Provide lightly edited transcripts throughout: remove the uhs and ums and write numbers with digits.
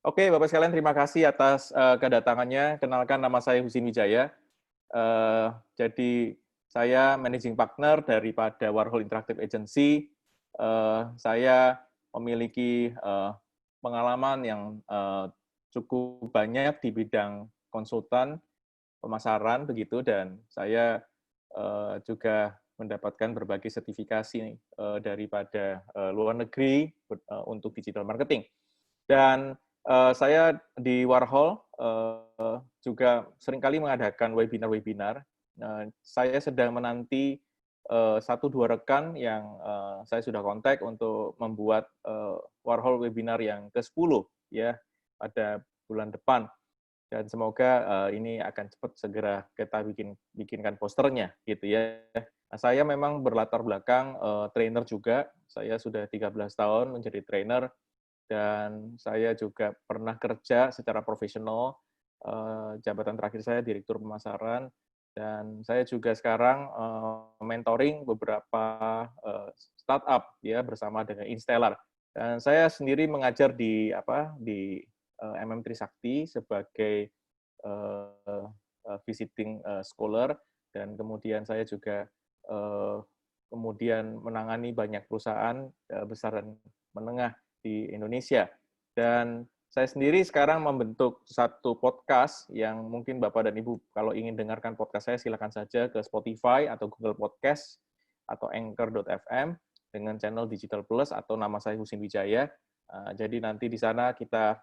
Oke, Bapak sekalian terima kasih atas kedatangannya. Kenalkan nama saya Husin Wijaya. Jadi saya managing partner daripada Warhol Interactive Agency. Saya memiliki pengalaman yang cukup banyak di bidang konsultan, pemasaran begitu, dan saya juga mendapatkan berbagai sertifikasi daripada luar negeri untuk digital marketing. Dan saya di Warhol juga seringkali mengadakan webinar-webinar. Saya sedang menanti 1-2 rekan yang saya sudah kontak untuk membuat Warhol webinar yang ke-10 ya pada bulan depan. Dan semoga ini akan cepat segera kita bikinkan posternya gitu ya. Nah, saya memang berlatar belakang trainer juga. Saya sudah 13 tahun menjadi trainer dan saya juga pernah kerja secara profesional, jabatan terakhir saya direktur pemasaran, dan saya juga sekarang mentoring beberapa startup ya bersama dengan Instellar. Dan saya sendiri mengajar di MM Trisakti sebagai visiting scholar, dan kemudian saya juga kemudian menangani banyak perusahaan besar dan menengah di Indonesia. Dan saya sendiri sekarang membentuk satu podcast yang mungkin Bapak dan Ibu kalau ingin dengarkan podcast saya silakan saja ke Spotify atau Google Podcast atau Anchor.fm dengan channel Digital Plus atau nama saya Husin Wijaya. Jadi nanti di sana kita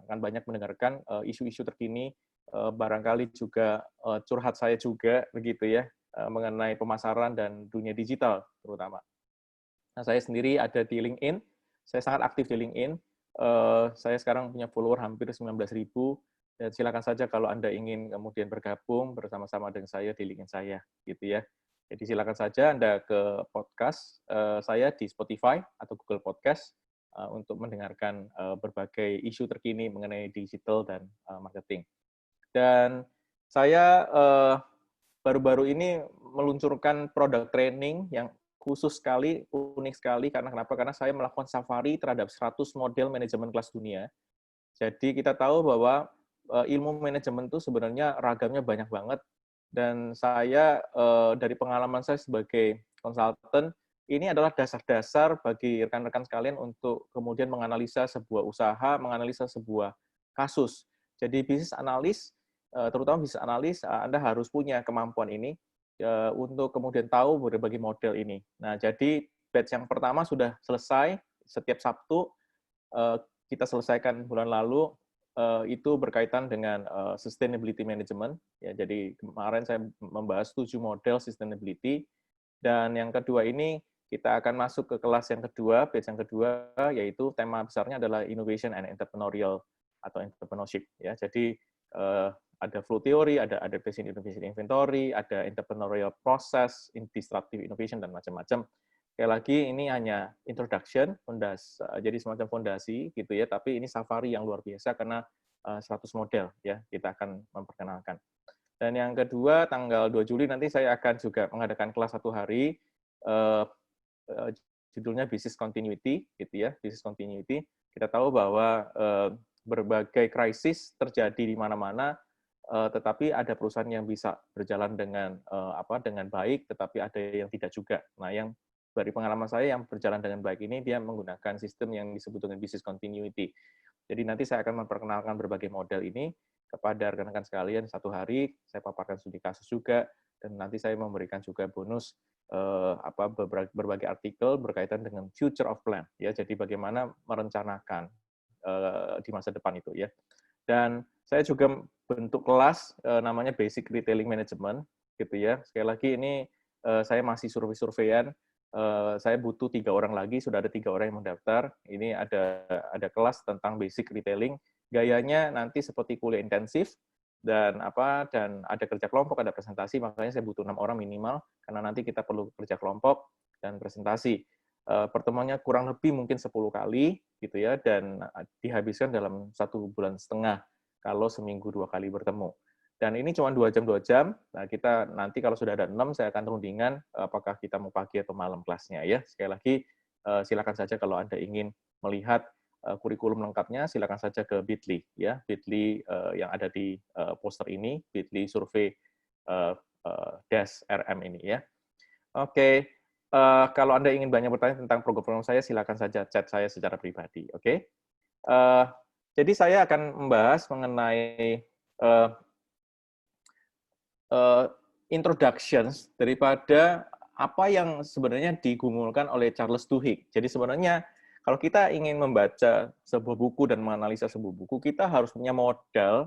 akan banyak mendengarkan isu-isu terkini, barangkali juga curhat saya juga begitu ya, mengenai pemasaran dan dunia digital terutama. Nah, saya sendiri ada di LinkedIn, saya sangat aktif di LinkedIn. Saya sekarang punya follower hampir 19.000, dan silakan saja kalau Anda ingin kemudian bergabung bersama-sama dengan saya di LinkedIn saya, gitu ya. Jadi silakan saja Anda ke podcast saya di Spotify atau Google Podcast untuk mendengarkan berbagai isu terkini mengenai digital dan marketing. Dan saya baru-baru ini meluncurkan produk training yang khusus sekali, unik sekali, karena kenapa? Karena saya melakukan safari terhadap 100 model manajemen kelas dunia. Jadi kita tahu bahwa ilmu manajemen itu sebenarnya ragamnya banyak banget, dan saya dari pengalaman saya sebagai konsultan, ini adalah dasar-dasar bagi rekan-rekan sekalian untuk kemudian menganalisa sebuah usaha, menganalisa sebuah kasus. Jadi bisnis analis, terutama bisnis analis, Anda harus punya kemampuan ini untuk kemudian tahu berbagai model ini. Nah, jadi batch yang pertama sudah selesai, setiap Sabtu kita selesaikan bulan lalu, itu berkaitan dengan sustainability management. Ya, jadi kemarin saya membahas 7 model sustainability, dan yang kedua ini kita akan masuk ke kelas yang kedua, batch yang kedua, yaitu tema besarnya adalah innovation and entrepreneurial atau entrepreneurship. Ya, jadi ada flow theory, ada adaptation innovation inventory, ada entrepreneurial process, disruptive innovation, dan macam-macam. Sekali lagi, ini hanya introduction, jadi semacam fondasi gitu ya, tapi ini safari yang luar biasa karena 100 model ya, kita akan memperkenalkan. Dan yang kedua, tanggal 2 Juli nanti saya akan juga mengadakan kelas 1 hari, judulnya Business Continuity, gitu ya, Business Continuity. Kita tahu bahwa berbagai krisis terjadi di mana-mana, tetapi ada perusahaan yang bisa berjalan dengan baik, tetapi ada yang tidak juga. Nah, yang dari pengalaman saya yang berjalan dengan baik ini, dia menggunakan sistem yang disebut dengan business continuity. Jadi nanti saya akan memperkenalkan berbagai model ini kepada rekan-rekan sekalian 1 hari, saya paparkan studi kasus juga, dan nanti saya memberikan juga bonus berbagai artikel berkaitan dengan future of plan, ya. Jadi bagaimana merencanakan di masa depan itu ya. Dan saya juga bentuk kelas namanya Basic Retailing Management, gitu ya. Sekali lagi ini saya masih survei-surveian. Saya butuh 3 orang lagi, sudah ada 3 orang yang mendaftar. Ini ada kelas tentang basic retailing. Gayanya nanti seperti kuliah intensif dan ada kerja kelompok, ada presentasi. Makanya saya butuh 6 orang minimal karena nanti kita perlu kerja kelompok dan presentasi. Pertemuannya kurang lebih mungkin 10 kali gitu ya, dan dihabiskan dalam 1,5 bulan kalau seminggu 2 kali bertemu. Dan ini cuma 2 jam, 2 jam. Nah, kita nanti kalau sudah ada 6, saya akan rundingan apakah kita mau pagi atau malam kelasnya ya. Sekali lagi, silakan saja kalau Anda ingin melihat kurikulum lengkapnya silakan saja ke Bitly ya, Bitly yang ada di poster ini, Bitly survei dash RM ini ya. Oke, kalau Anda ingin banyak bertanya tentang program saya, silakan saja chat saya secara pribadi. Oke. Jadi saya akan membahas mengenai introductions daripada apa yang sebenarnya digumulkan oleh Charles Duhigg. Jadi sebenarnya kalau kita ingin membaca sebuah buku dan menganalisa sebuah buku, kita harus punya modal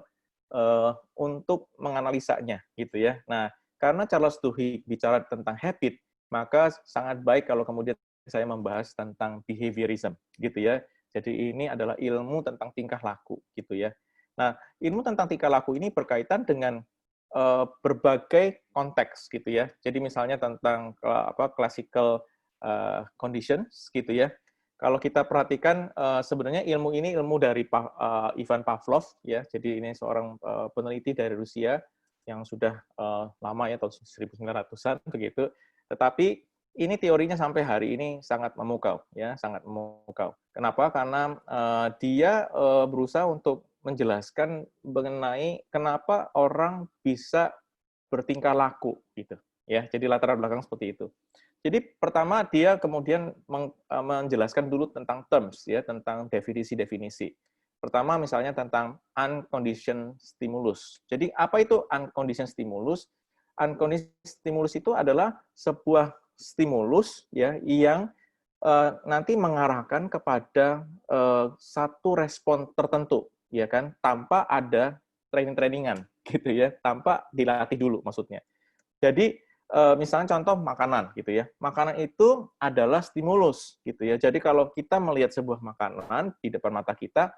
untuk menganalisanya, gitu ya. Nah, karena Charles Duhigg bicara tentang habit, maka sangat baik kalau kemudian saya membahas tentang behaviorism, gitu ya. Jadi ini adalah ilmu tentang tingkah laku, gitu ya. Nah, ilmu tentang tingkah laku ini berkaitan dengan berbagai konteks gitu ya. Jadi misalnya tentang classical conditions gitu ya. Kalau kita perhatikan sebenarnya ilmu ini ilmu dari Ivan Pavlov ya. Jadi ini seorang peneliti dari Rusia yang sudah lama ya tahun 1900-an begitu. Tetapi ini teorinya sampai hari ini sangat memukau ya, sangat memukau. Kenapa? Karena dia berusaha untuk menjelaskan mengenai kenapa orang bisa bertingkah laku gitu ya. Jadi latar belakang seperti itu. Jadi pertama dia kemudian menjelaskan dulu tentang terms ya, tentang definisi-definisi. Pertama misalnya tentang unconditioned stimulus. Jadi apa itu unconditioned stimulus? Unconditioned stimulus itu adalah sebuah stimulus ya yang nanti mengarahkan kepada satu respon tertentu ya kan, tanpa ada training-trainingan gitu ya, tanpa dilatih dulu maksudnya. Jadi misalnya contoh makanan gitu ya, makanan itu adalah stimulus gitu ya. Jadi kalau kita melihat sebuah makanan di depan mata kita,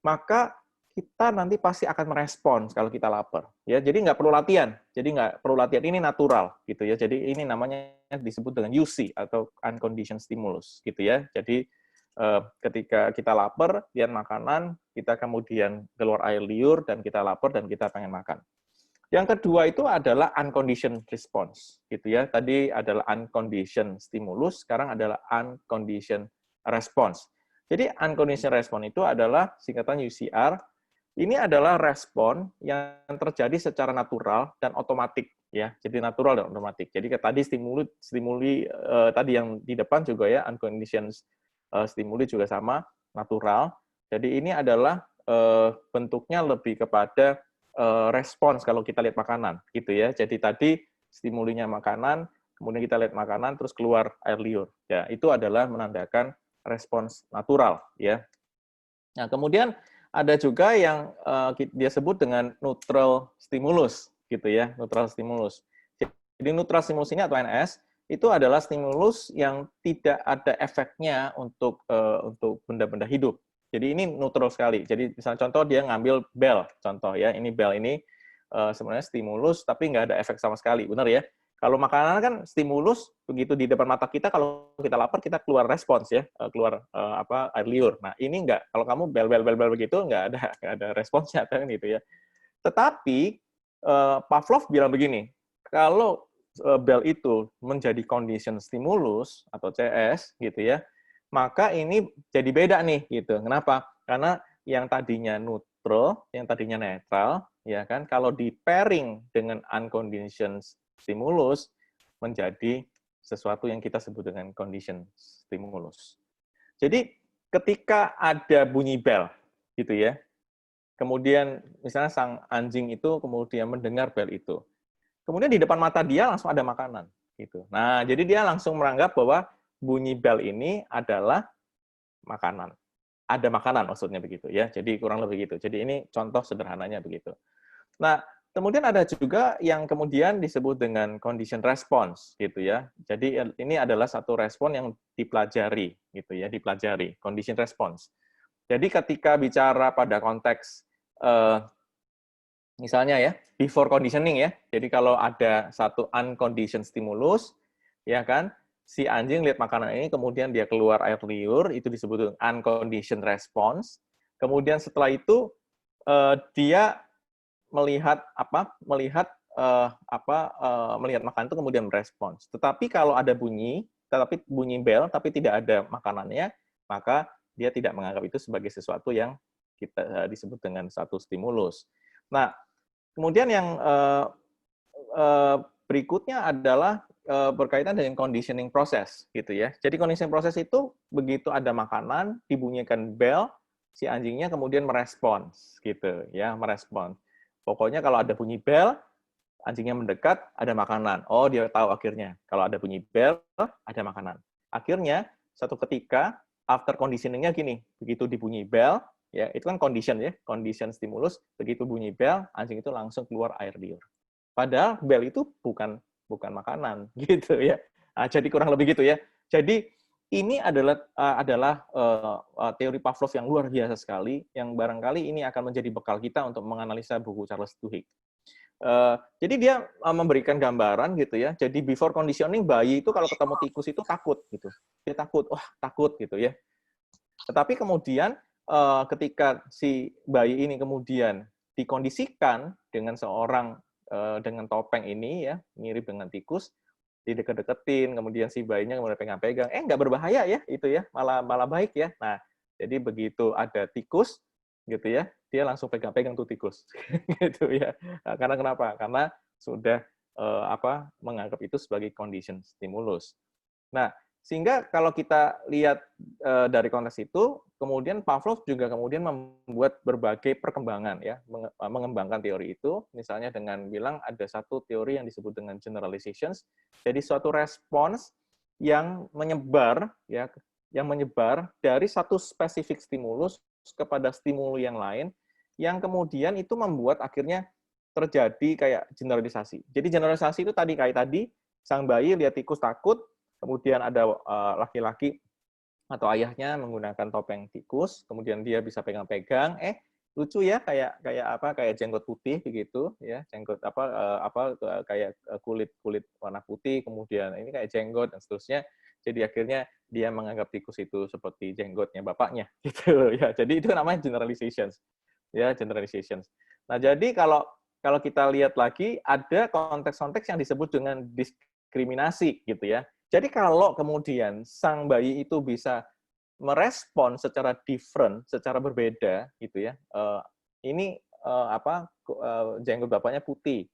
maka kita nanti pasti akan merespons kalau kita lapar ya. Jadi nggak perlu latihan, jadi nggak perlu latihan, ini natural gitu ya. Jadi ini namanya disebut dengan UC atau unconditioned stimulus gitu ya. Jadi ketika kita lapar, lihat makanan, kita kemudian keluar air liur, dan kita lapar, dan kita pengen makan. Yang kedua itu adalah unconditioned response, gitu ya. Tadi adalah unconditioned stimulus, sekarang adalah unconditioned response. Jadi unconditioned response itu adalah singkatan UCR. Ini adalah respon yang terjadi secara natural dan otomatik, ya. Jadi natural dan otomatik. Jadi tadi stimuli tadi yang di depan juga ya, unconditioned stimuli juga sama, natural. Jadi ini adalah bentuknya lebih kepada respons kalau kita lihat makanan, gitu ya. Jadi tadi stimulinya makanan, kemudian kita lihat makanan, terus keluar air liur. Ya, itu adalah menandakan respons natural, ya. Nah, kemudian ada juga yang dia sebut dengan neutral stimulus, gitu ya, neutral stimulus. Jadi neutral stimulus ini atau NS itu adalah stimulus yang tidak ada efeknya untuk benda-benda hidup. Jadi ini neutral sekali. Jadi misalnya contoh dia ngambil bel, contoh ya, ini bel ini sebenarnya stimulus tapi nggak ada efek sama sekali, benar ya? Kalau makanan kan stimulus, begitu di depan mata kita, kalau kita lapar, kita keluar respons ya, keluar air liur. Nah, ini enggak. Kalau kamu bel begitu, nggak ada responsnya kan gitu ya. Tetapi Pavlov bilang begini, kalau bel itu menjadi condition stimulus atau CS gitu ya, maka ini jadi beda nih gitu. Kenapa? Karena yang tadinya neutral, yang tadinya netral, ya kan, kalau di pairing dengan unconditioned stimulus menjadi sesuatu yang kita sebut dengan condition stimulus. Jadi ketika ada bunyi bel gitu ya, kemudian misalnya sang anjing itu kemudian mendengar bel itu, kemudian di depan mata dia langsung ada makanan gitu. Nah, jadi dia langsung menganggap bahwa bunyi bel ini adalah makanan. Ada makanan maksudnya begitu ya. Jadi kurang lebih gitu. Jadi ini contoh sederhananya begitu. Nah, kemudian ada juga yang kemudian disebut dengan condition response gitu ya. Jadi ini adalah satu respon yang dipelajari gitu ya, dipelajari condition response. Jadi ketika bicara pada konteks misalnya ya, before conditioning ya. Jadi kalau ada satu unconditioned stimulus, ya kan, si anjing lihat makanan ini, kemudian dia keluar air liur, itu disebut unconditioned response. Kemudian setelah itu dia melihat melihat makanan itu kemudian merespons. Tetapi kalau ada bunyi, tetapi bunyi bel tapi tidak ada makanannya, maka dia tidak menganggap itu sebagai sesuatu yang kita disebut dengan satu stimulus. Nah, kemudian yang berikutnya adalah berkaitan dengan conditioning process gitu ya. Jadi conditioning process itu begitu ada makanan, dibunyikan bel, si anjingnya kemudian merespons gitu ya, merespons. Pokoknya kalau ada bunyi bel, anjingnya mendekat, ada makanan. Oh, dia tahu akhirnya. Kalau ada bunyi bel, ada makanan. Akhirnya, satu ketika, after conditioning-nya gini, begitu dibunyi bel, ya itu kan condition ya, condition stimulus, begitu bunyi bel, anjing itu langsung keluar air liur. Padahal bel itu bukan makanan, gitu ya. Nah, jadi kurang lebih gitu ya. Jadi ini adalah teori Pavlov yang luar biasa sekali, yang barangkali ini akan menjadi bekal kita untuk menganalisa buku Charles Duhigg. Jadi dia memberikan gambaran gitu ya. Jadi before conditioning, bayi itu kalau ketemu tikus itu takut gitu. Dia takut, wah takut gitu ya. Tetapi kemudian ketika si bayi ini kemudian dikondisikan dengan seorang dengan topeng ini ya, mirip dengan tikus, dideket-deketin, kemudian si bayinya kemudian pegang-pegang, nggak berbahaya ya itu ya, malah baik ya. Nah, jadi begitu ada tikus gitu ya, dia langsung pegang-pegang tuh tikus gitu ya. Nah, karena kenapa? Karena sudah menganggap itu sebagai condition stimulus. Nah, sehingga kalau kita lihat dari konteks itu, kemudian Pavlov juga kemudian membuat berbagai perkembangan ya, mengembangkan teori itu, misalnya dengan bilang ada satu teori yang disebut dengan generalizations, jadi suatu respons yang menyebar ya, yang menyebar dari satu spesifik stimulus kepada stimulus yang lain, yang kemudian itu membuat akhirnya terjadi kayak generalisasi. Jadi generalisasi itu kayak tadi, sang bayi lihat tikus takut, kemudian ada laki-laki atau ayahnya menggunakan topeng tikus, kemudian dia bisa pegang-pegang, lucu ya kayak jenggot putih begitu ya, jenggot kayak kulit warna putih, kemudian ini kayak jenggot dan seterusnya. Jadi akhirnya dia menganggap tikus itu seperti jenggotnya bapaknya gitu ya. Jadi itu namanya generalizations. Ya, generalizations. Nah, jadi kalau kita lihat lagi ada konteks-konteks yang disebut dengan diskriminasi gitu ya. Jadi kalau kemudian sang bayi itu bisa merespon secara different, secara berbeda gitu ya. Ini jenggot bapaknya putih,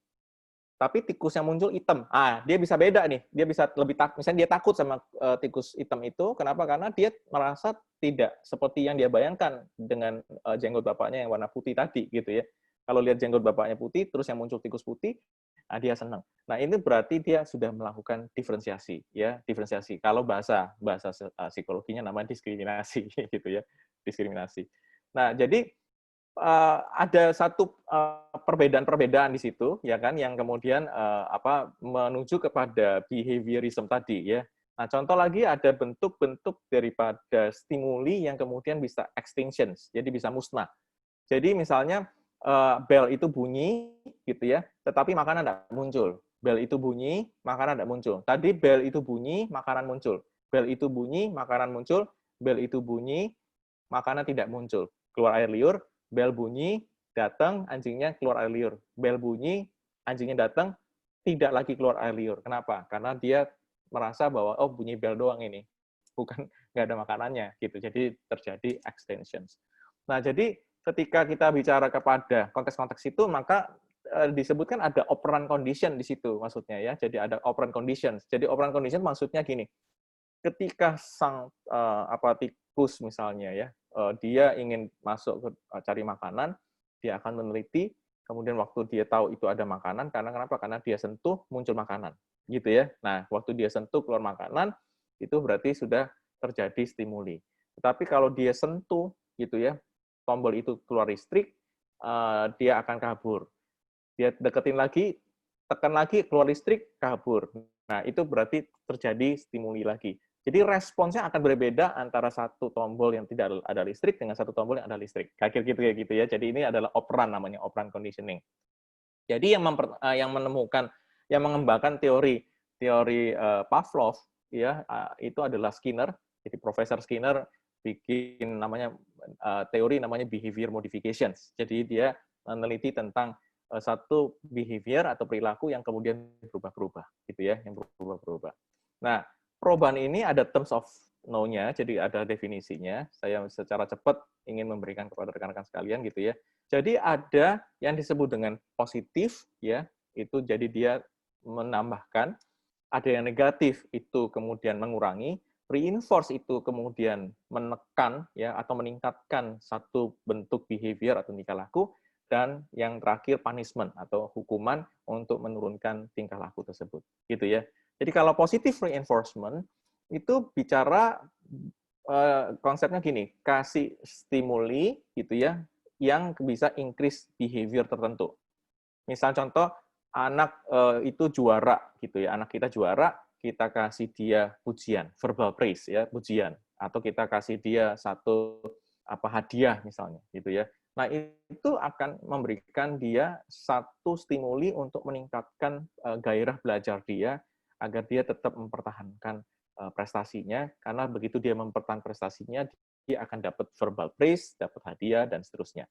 tapi tikus yang muncul hitam. Dia bisa beda nih. Dia bisa misalnya dia takut sama tikus hitam itu. Kenapa? Karena dia merasa tidak seperti yang dia bayangkan dengan jenggot bapaknya yang warna putih tadi gitu ya. Kalau lihat jenggot bapaknya putih, terus yang muncul tikus putih, dia senang. Nah, ini berarti dia sudah melakukan diferensiasi ya, diferensiasi. Kalau bahasa psikologinya namanya diskriminasi gitu ya, diskriminasi. Nah, jadi ada satu perbedaan-perbedaan di situ ya kan yang kemudian menuju kepada behaviorism tadi ya. Nah, contoh lagi ada bentuk-bentuk daripada stimuli yang kemudian bisa extinctions, jadi bisa musnah. Jadi misalnya bel itu bunyi gitu ya, tetapi makanan tidak muncul. Bel itu bunyi, makanan tidak muncul. Tadi bel itu bunyi, makanan muncul. Bel itu bunyi, makanan muncul. Bel itu bunyi, makanan tidak muncul. Keluar air liur, bel bunyi, datang, anjingnya keluar air liur. Bel bunyi, anjingnya datang, tidak lagi keluar air liur. Kenapa? Karena dia merasa bahwa, oh bunyi bel doang ini. Bukan, nggak ada makanannya. Gitu. Jadi terjadi extensions. Nah, jadi ketika kita bicara kepada konteks-konteks itu, maka disebutkan ada operant condition di situ maksudnya ya. Jadi ada operant conditions. Jadi operant condition maksudnya gini, ketika sang tikus misalnya ya, dia ingin masuk ke cari makanan, dia akan meneliti, kemudian waktu dia tahu itu ada makanan, karena kenapa? Karena dia sentuh, muncul makanan. Gitu ya. Nah, waktu dia sentuh, keluar makanan, itu berarti sudah terjadi stimuli. Tetapi kalau dia sentuh, gitu ya, tombol itu keluar listrik, dia akan kabur. Dia deketin lagi, tekan lagi, keluar listrik, kabur. Nah, itu berarti terjadi stimuli lagi. Jadi responsnya akan berbeda antara satu tombol yang tidak ada listrik dengan satu tombol yang ada listrik. Kayak gitu ya. Jadi ini adalah operand namanya, operand conditioning. Jadi yang mengembangkan teori Pavlov ya itu adalah Skinner. Jadi Profesor Skinner bikin namanya teori namanya behavior modifications. Jadi dia meneliti tentang satu behavior atau perilaku yang kemudian berubah-ubah gitu ya, yang berubah-ubah. Nah, perubahan ini ada terms of no-nya, jadi ada definisinya. Saya secara cepat ingin memberikan kepada rekan-rekan sekalian gitu ya. Jadi ada yang disebut dengan positif ya, itu jadi dia menambahkan, ada yang negatif itu kemudian mengurangi, reinforce itu kemudian menekan ya atau meningkatkan satu bentuk behavior atau tingkah laku, dan yang terakhir punishment atau hukuman untuk menurunkan tingkah laku tersebut gitu ya. Jadi kalau positive reinforcement itu bicara konsepnya gini, kasih stimuli gitu ya yang bisa increase behavior tertentu. Misal contoh anak itu juara gitu ya, anak kita juara, kita kasih dia pujian, verbal praise ya, pujian, atau kita kasih dia satu hadiah misalnya gitu ya. Nah, itu akan memberikan dia satu stimuli untuk meningkatkan gairah belajar dia agar dia tetap mempertahankan prestasinya, karena begitu dia mempertahankan prestasinya, dia akan dapat verbal praise, dapat hadiah dan seterusnya.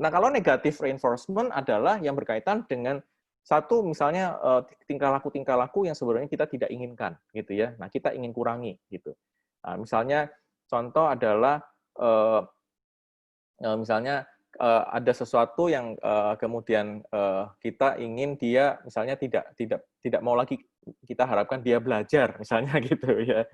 Nah, kalau negatif reinforcement adalah yang berkaitan dengan satu misalnya tingkah laku yang sebenarnya kita tidak inginkan gitu ya. Nah, kita ingin kurangi gitu. Nah, misalnya contoh adalah misalnya ada sesuatu yang kemudian kita ingin dia misalnya tidak mau lagi kita harapkan dia belajar misalnya gitu ya.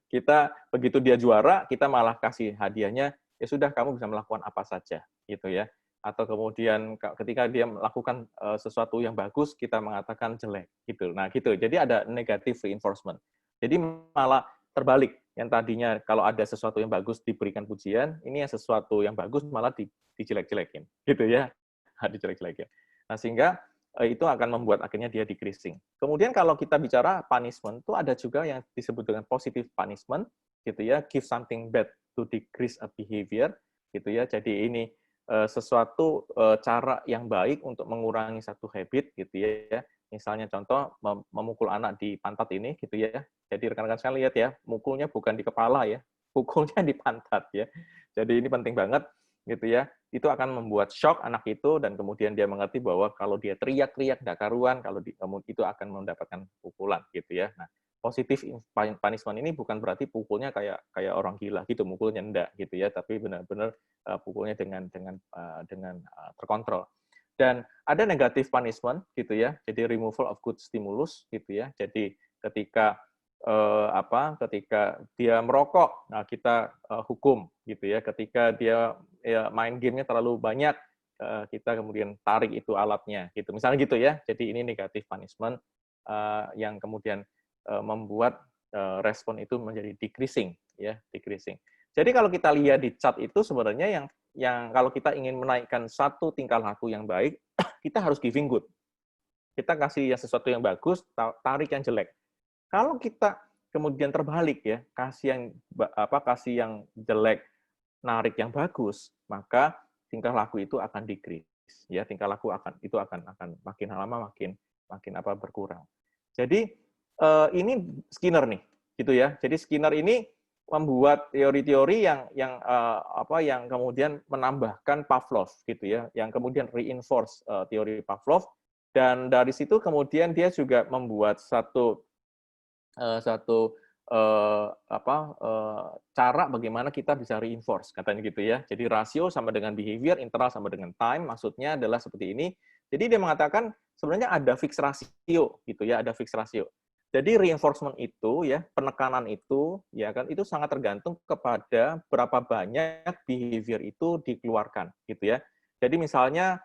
Kita begitu dia juara, kita malah kasih hadiahnya, ya sudah kamu bisa melakukan apa saja gitu ya. Atau kemudian ketika dia melakukan sesuatu yang bagus, kita mengatakan jelek gitu. Nah, gitu. Jadi ada negative reinforcement. Jadi malah terbalik. Yang tadinya kalau ada sesuatu yang bagus diberikan pujian, ini yang sesuatu yang bagus malah dijelek-jelekin gitu ya. Dijelek-jelekin. Nah, sehingga itu akan membuat akhirnya dia decreasing. Kemudian kalau kita bicara punishment, itu ada juga yang disebut dengan positive punishment, gitu ya, give something bad to decrease a behavior, gitu ya. Jadi ini sesuatu cara yang baik untuk mengurangi satu habit, gitu ya. Misalnya contoh memukul anak di pantat ini, gitu ya. Jadi rekan-rekan sekalian lihat ya, mukulnya bukan di kepala ya, pukulnya di pantat ya. Jadi ini penting banget, gitu ya. Itu akan membuat shock anak itu, dan kemudian dia mengerti bahwa kalau dia teriak-teriak nggak karuan, kalau itu akan mendapatkan pukulan gitu ya. Nah, positif punishment ini bukan berarti pukulnya kayak orang gila gitu, mukulnya enggak gitu ya, tapi benar-benar pukulnya dengan terkontrol. Dan ada negatif punishment gitu ya, jadi removal of good stimulus gitu ya. Jadi ketika ketika dia merokok, nah kita hukum gitu ya. Ketika dia main gamenya terlalu banyak, kita kemudian tarik itu alatnya gitu. Misalnya gitu ya. Jadi ini negatif punishment yang kemudian membuat respon itu menjadi decreasing ya, decreasing. Jadi kalau kita lihat di chart itu sebenarnya yang kalau kita ingin menaikkan satu tingkah laku yang baik, kita harus giving good. Kita kasih yang sesuatu yang bagus, tarik yang jelek. Kalau kita kemudian terbalik ya, kasih yang jelek, narik yang bagus, maka tingkah laku itu akan decrease. Ya, tingkah laku akan makin lama makin berkurang. Jadi ini Skinner nih, gitu ya. Jadi Skinner ini membuat teori-teori yang kemudian menambahkan Pavlov gitu ya, yang kemudian reinforce teori Pavlov, dan dari situ kemudian dia juga membuat satu cara bagaimana kita bisa reinforce, katanya gitu ya. Jadi rasio sama dengan behavior, interval sama dengan time, maksudnya adalah seperti ini. Jadi dia mengatakan sebenarnya ada fixed ratio gitu ya, ada fixed ratio. Jadi reinforcement itu ya, penekanan itu ya kan, itu sangat tergantung kepada berapa banyak behavior itu dikeluarkan gitu ya. Jadi misalnya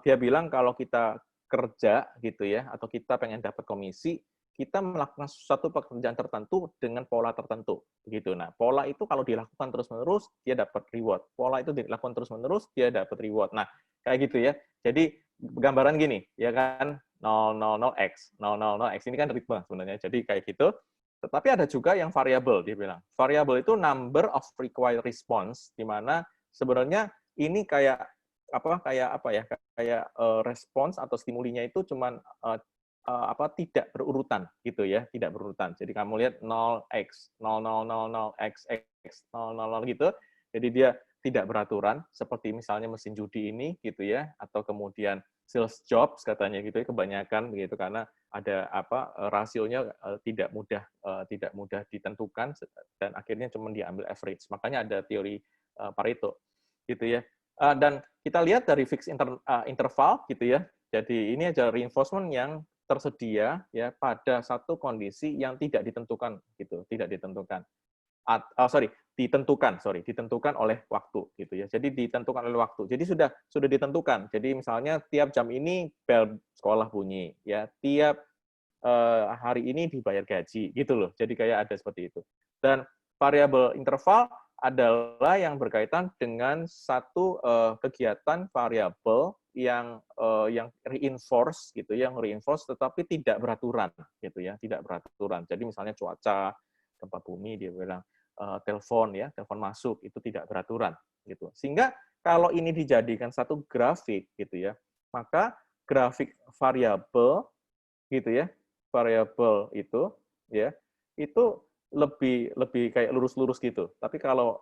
dia bilang kalau kita kerja gitu ya, atau kita pengen dapat komisi, kita melakukan suatu pekerjaan tertentu dengan pola tertentu, begitu. Nah, pola itu kalau dilakukan terus-menerus, dia dapat reward. Pola itu dilakukan terus-menerus, dia dapat reward. Nah, kayak gitu ya. Jadi, gambaran gini, ya kan, 000x, 000x, ini kan ritme sebenarnya. Jadi, kayak gitu. Tetapi ada juga yang variabel, dia bilang. Variabel itu number of required response, di mana sebenarnya ini kayak respons atau stimulinya itu cuman tidak berurutan gitu ya, tidak berurutan. Jadi kamu lihat 0x, 000x, 000 gitu. Jadi dia tidak beraturan seperti misalnya mesin judi ini gitu ya, atau kemudian sales jobs katanya gitu ya, kebanyakan begitu karena ada rasionya tidak mudah ditentukan dan akhirnya cuma diambil average. Makanya ada teori Pareto gitu ya. Dan kita lihat dari fixed interval gitu ya. Jadi ini adalah reinforcement yang tersedia ya pada satu kondisi yang tidak ditentukan gitu, tidak ditentukan. Ditentukan oleh waktu gitu ya. Jadi ditentukan oleh waktu. Jadi sudah ditentukan. Jadi misalnya tiap jam ini bel sekolah bunyi ya, tiap hari ini dibayar gaji gitu loh. Jadi kayak ada seperti itu. Dan variabel interval adalah yang berkaitan dengan satu kegiatan variabel yang reinforce gitu, yang reinforce tetapi tidak beraturan gitu ya, tidak beraturan. Jadi misalnya cuaca, gempa bumi dia bilang telepon masuk itu tidak beraturan gitu. Sehingga kalau ini dijadikan satu grafik gitu ya, maka grafik variabel gitu ya, variabel itu ya, itu lebih kayak lurus-lurus gitu. Tapi kalau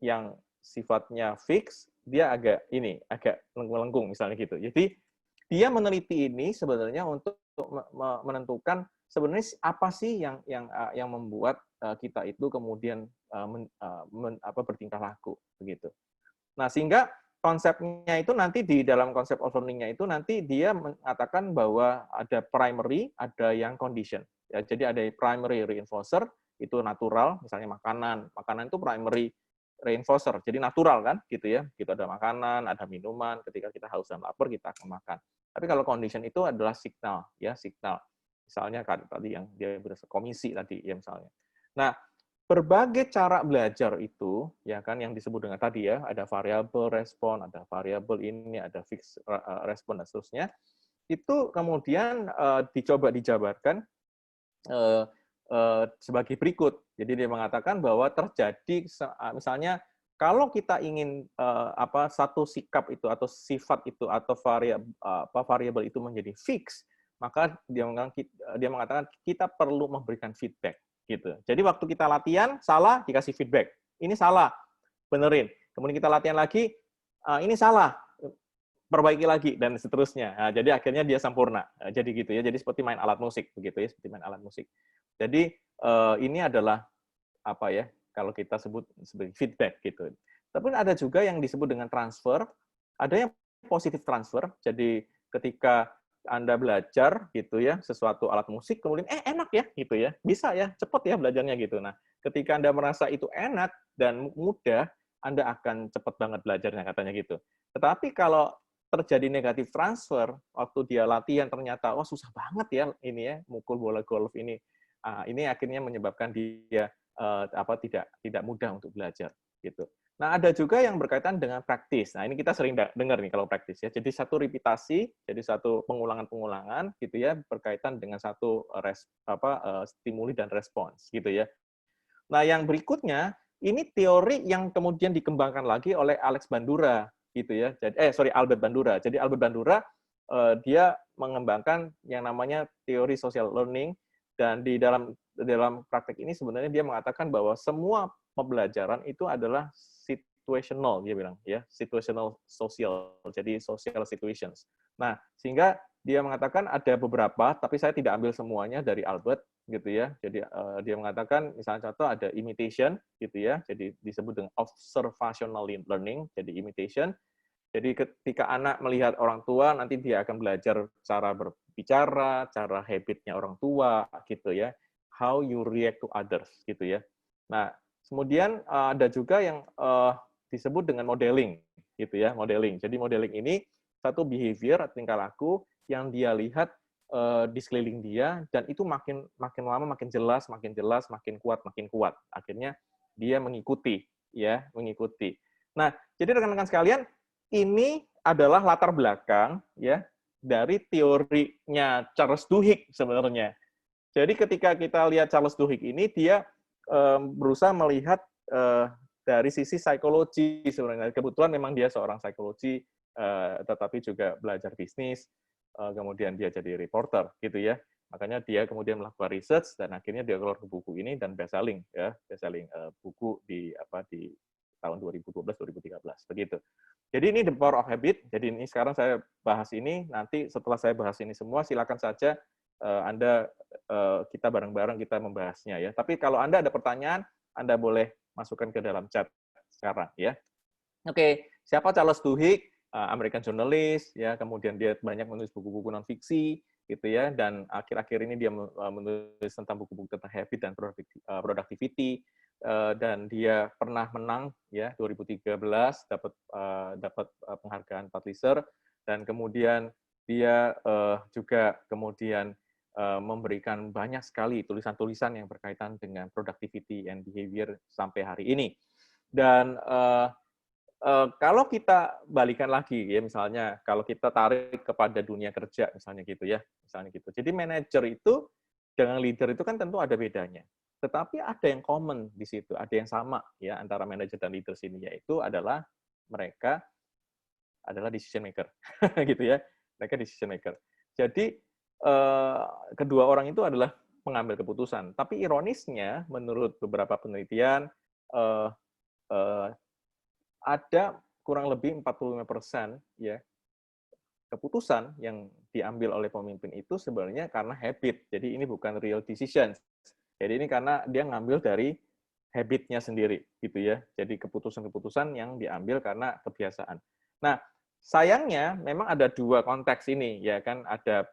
yang sifatnya fix, dia agak lengkung-lengkung misalnya gitu. Jadi dia meneliti ini sebenarnya untuk menentukan sebenarnya apa sih yang membuat kita itu kemudian bertingkah laku begitu. Nah, sehingga konsepnya itu nanti di dalam konsep of learning-nya itu nanti dia mengatakan bahwa ada primary, ada yang condition. Ya, jadi ada primary reinforcer, itu natural, misalnya makanan. Makanan itu primary reinforcer, jadi natural kan, gitu ya. Gitu ada makanan, ada minuman, ketika kita haus dan lapar kita akan makan. Tapi kalau condition itu adalah signal, ya signal. Misalnya tadi yang dia komisi tadi, ya misalnya. Nah, berbagai cara belajar itu ya kan yang disebut dengan tadi ya, ada variabel respon, ada variabel ini, ada fix respon dan seterusnya. Itu kemudian dicoba dijabarkan sebagai berikut. Jadi dia mengatakan bahwa terjadi misalnya kalau kita ingin satu sikap itu atau sifat itu atau variabel itu menjadi fix, maka dia mengatakan kita perlu memberikan feedback gitu. Jadi waktu kita latihan salah dikasih feedback. Ini salah, benerin. Kemudian kita latihan lagi, ini salah, perbaiki lagi dan seterusnya. Nah, jadi akhirnya dia sempurna. Jadi gitu ya. Jadi seperti main alat musik begitu ya, seperti main alat musik. Jadi ini adalah apa ya? Kalau kita sebut sebagai feedback gitu. Tapi ada juga yang disebut dengan transfer. Ada yang positif transfer. Jadi ketika Anda belajar gitu ya, sesuatu alat musik, kemudian enak ya gitu ya, bisa ya, cepat ya belajarnya gitu. Nah, ketika Anda merasa itu enak dan mudah, Anda akan cepat banget belajarnya katanya gitu. Tetapi kalau terjadi negatif transfer, waktu dia latihan ternyata, wah susah banget ya ini ya, mukul bola golf ini. Ini akhirnya menyebabkan dia tidak mudah untuk belajar gitu. Nah, ada juga yang berkaitan dengan praktis. Nah, ini kita sering dengar nih kalau praktis ya. Jadi satu repetisi, jadi satu pengulangan-pengulangan gitu ya berkaitan dengan satu stimuli dan respons gitu ya. Nah, yang berikutnya ini teori yang kemudian dikembangkan lagi oleh Alex Bandura gitu ya. Jadi Albert Bandura. Jadi Albert Bandura dia mengembangkan yang namanya teori social learning dan di dalam praktek ini sebenarnya dia mengatakan bahwa semua pembelajaran itu adalah situational, dia bilang ya, situational social, jadi social situations. Nah, sehingga dia mengatakan ada beberapa, tapi saya tidak ambil semuanya dari Albert gitu ya. Jadi dia mengatakan misalnya contoh ada imitation gitu ya, jadi disebut dengan observational learning, jadi imitation. Jadi ketika anak melihat orang tua, nanti dia akan belajar cara berbicara, cara habitnya orang tua, gitu ya. How you react to others, gitu ya. Nah, kemudian ada juga yang disebut dengan modeling, gitu ya, modeling. Jadi modeling ini satu behavior, tingkah laku yang dia lihat di sekeliling dia, dan itu makin lama makin jelas, makin kuat. Akhirnya dia mengikuti, ya, mengikuti. Nah, jadi rekan-rekan sekalian, ini adalah latar belakang ya dari teorinya Charles Duhigg sebenarnya. Jadi ketika kita lihat Charles Duhigg ini dia berusaha melihat dari sisi psikologi sebenarnya. Kebetulan memang dia seorang psikologi tetapi juga belajar bisnis, kemudian dia jadi reporter gitu ya. Makanya dia kemudian melakukan research dan akhirnya dia keluar buku ini dan best selling buku di tahun 2012 2013 begitu. Jadi ini the power of habit. Jadi ini sekarang saya bahas ini, nanti setelah saya bahas ini semua, silakan saja kita bareng-bareng kita membahasnya ya. Tapi kalau Anda ada pertanyaan, Anda boleh masukkan ke dalam chat sekarang ya. Oke, siapa Charles Duhigg? American journalist ya, kemudian dia banyak menulis buku-buku non fiksi gitu ya, dan akhir-akhir ini dia menulis tentang buku-buku tentang habit dan productivity. Dan dia pernah menang ya 2013 dapat penghargaan Pulitzer, dan kemudian dia juga kemudian memberikan banyak sekali tulisan-tulisan yang berkaitan dengan productivity and behavior sampai hari ini. Dan kalau kita balikan lagi ya, misalnya kalau kita tarik kepada dunia kerja misalnya gitu ya, misalnya gitu. Jadi manajer itu dengan leader itu kan tentu ada bedanya. Tetapi ada yang common di situ, ada yang sama ya antara manajer dan leader sini, yaitu adalah mereka adalah decision maker, gitu ya. Mereka decision maker. Jadi kedua orang itu adalah pengambil keputusan. Tapi ironisnya, menurut beberapa penelitian, ada kurang lebih 45% ya keputusan yang diambil oleh pemimpin itu sebenarnya karena habit. Jadi ini bukan real decision. Jadi ini karena dia ngambil dari habitnya sendiri, gitu ya. Jadi keputusan-keputusan yang diambil karena kebiasaan. Nah, sayangnya memang ada dua konteks ini, ya kan. Ada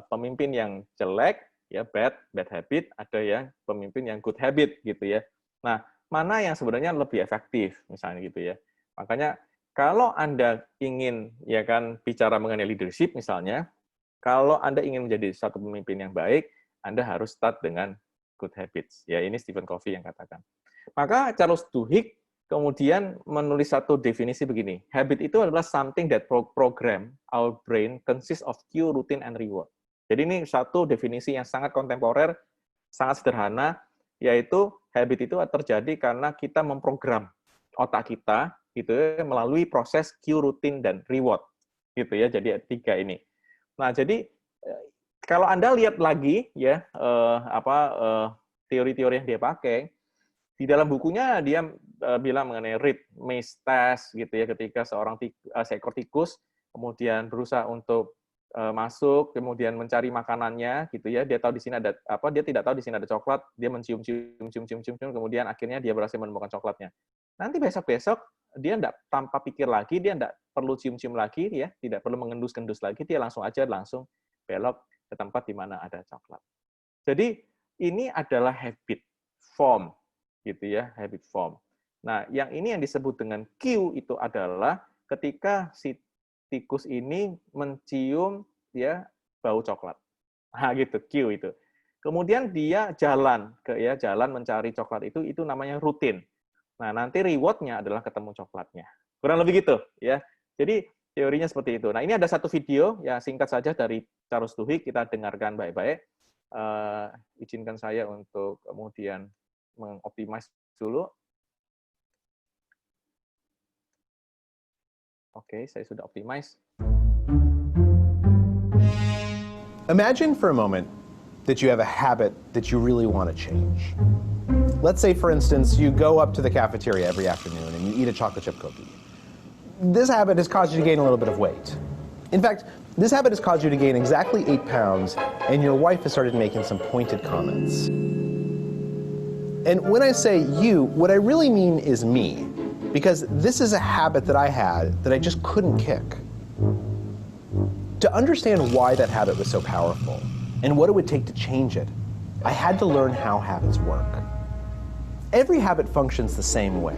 pemimpin yang jelek, ya bad habit, ada yang pemimpin yang good habit, gitu ya. Nah, mana yang sebenarnya lebih efektif, misalnya gitu ya. Makanya kalau Anda ingin, ya kan, bicara mengenai leadership misalnya, kalau Anda ingin menjadi satu pemimpin yang baik, Anda harus start dengan good habits. Ya, ini Stephen Covey yang katakan. Maka Charles Duhigg kemudian menulis satu definisi begini. Habit itu adalah something that program our brain consists of cue, routine, and reward. Jadi ini satu definisi yang sangat kontemporer, sangat sederhana, yaitu habit itu terjadi karena kita memprogram otak kita gitu ya, melalui proses cue, routine, dan reward. Gitu ya. Jadi tiga ini. Nah, jadi kalau Anda lihat lagi ya teori-teori yang dia pakai, di dalam bukunya dia bilang mengenai read maze test gitu ya, ketika seekor tikus kemudian berusaha untuk masuk, kemudian mencari makanannya gitu ya, dia tahu di sini ada dia tidak tahu di sini ada coklat, dia mencium, kemudian akhirnya dia berhasil menemukan coklatnya. Nanti besok-besok dia tanpa pikir lagi, dia tidak perlu cium-cium lagi ya, tidak perlu mengendus-kendus lagi, dia langsung belok ke tempat di mana ada coklat. Jadi ini adalah habit form, gitu ya, habit form. Nah, yang ini yang disebut dengan cue itu adalah ketika si tikus ini mencium ya bau coklat. Nah, gitu, cue itu. Kemudian dia jalan mencari coklat itu namanya rutin. Nah, nanti reward-nya adalah ketemu coklatnya. Kurang lebih gitu ya. Jadi teorinya seperti itu. Nah, ini ada satu video ya singkat saja dari Charles Duhigg, kita dengarkan baik-baik. Izinkan saya untuk kemudian mengoptimize dulu. Oke, saya sudah optimize. Imagine for a moment that you have a habit that you really want to change. Let's say, for instance, you go up to the cafeteria every afternoon and you eat a chocolate chip cookie. This habit has caused you to gain a little bit of weight. In fact, this habit has caused you to gain exactly 8 pounds, and your wife has started making some pointed comments. And when I say you, what I really mean is me, because this is a habit that I had that I just couldn't kick. To understand why that habit was so powerful and what it would take to change it, I had to learn how habits work. Every habit functions the same way.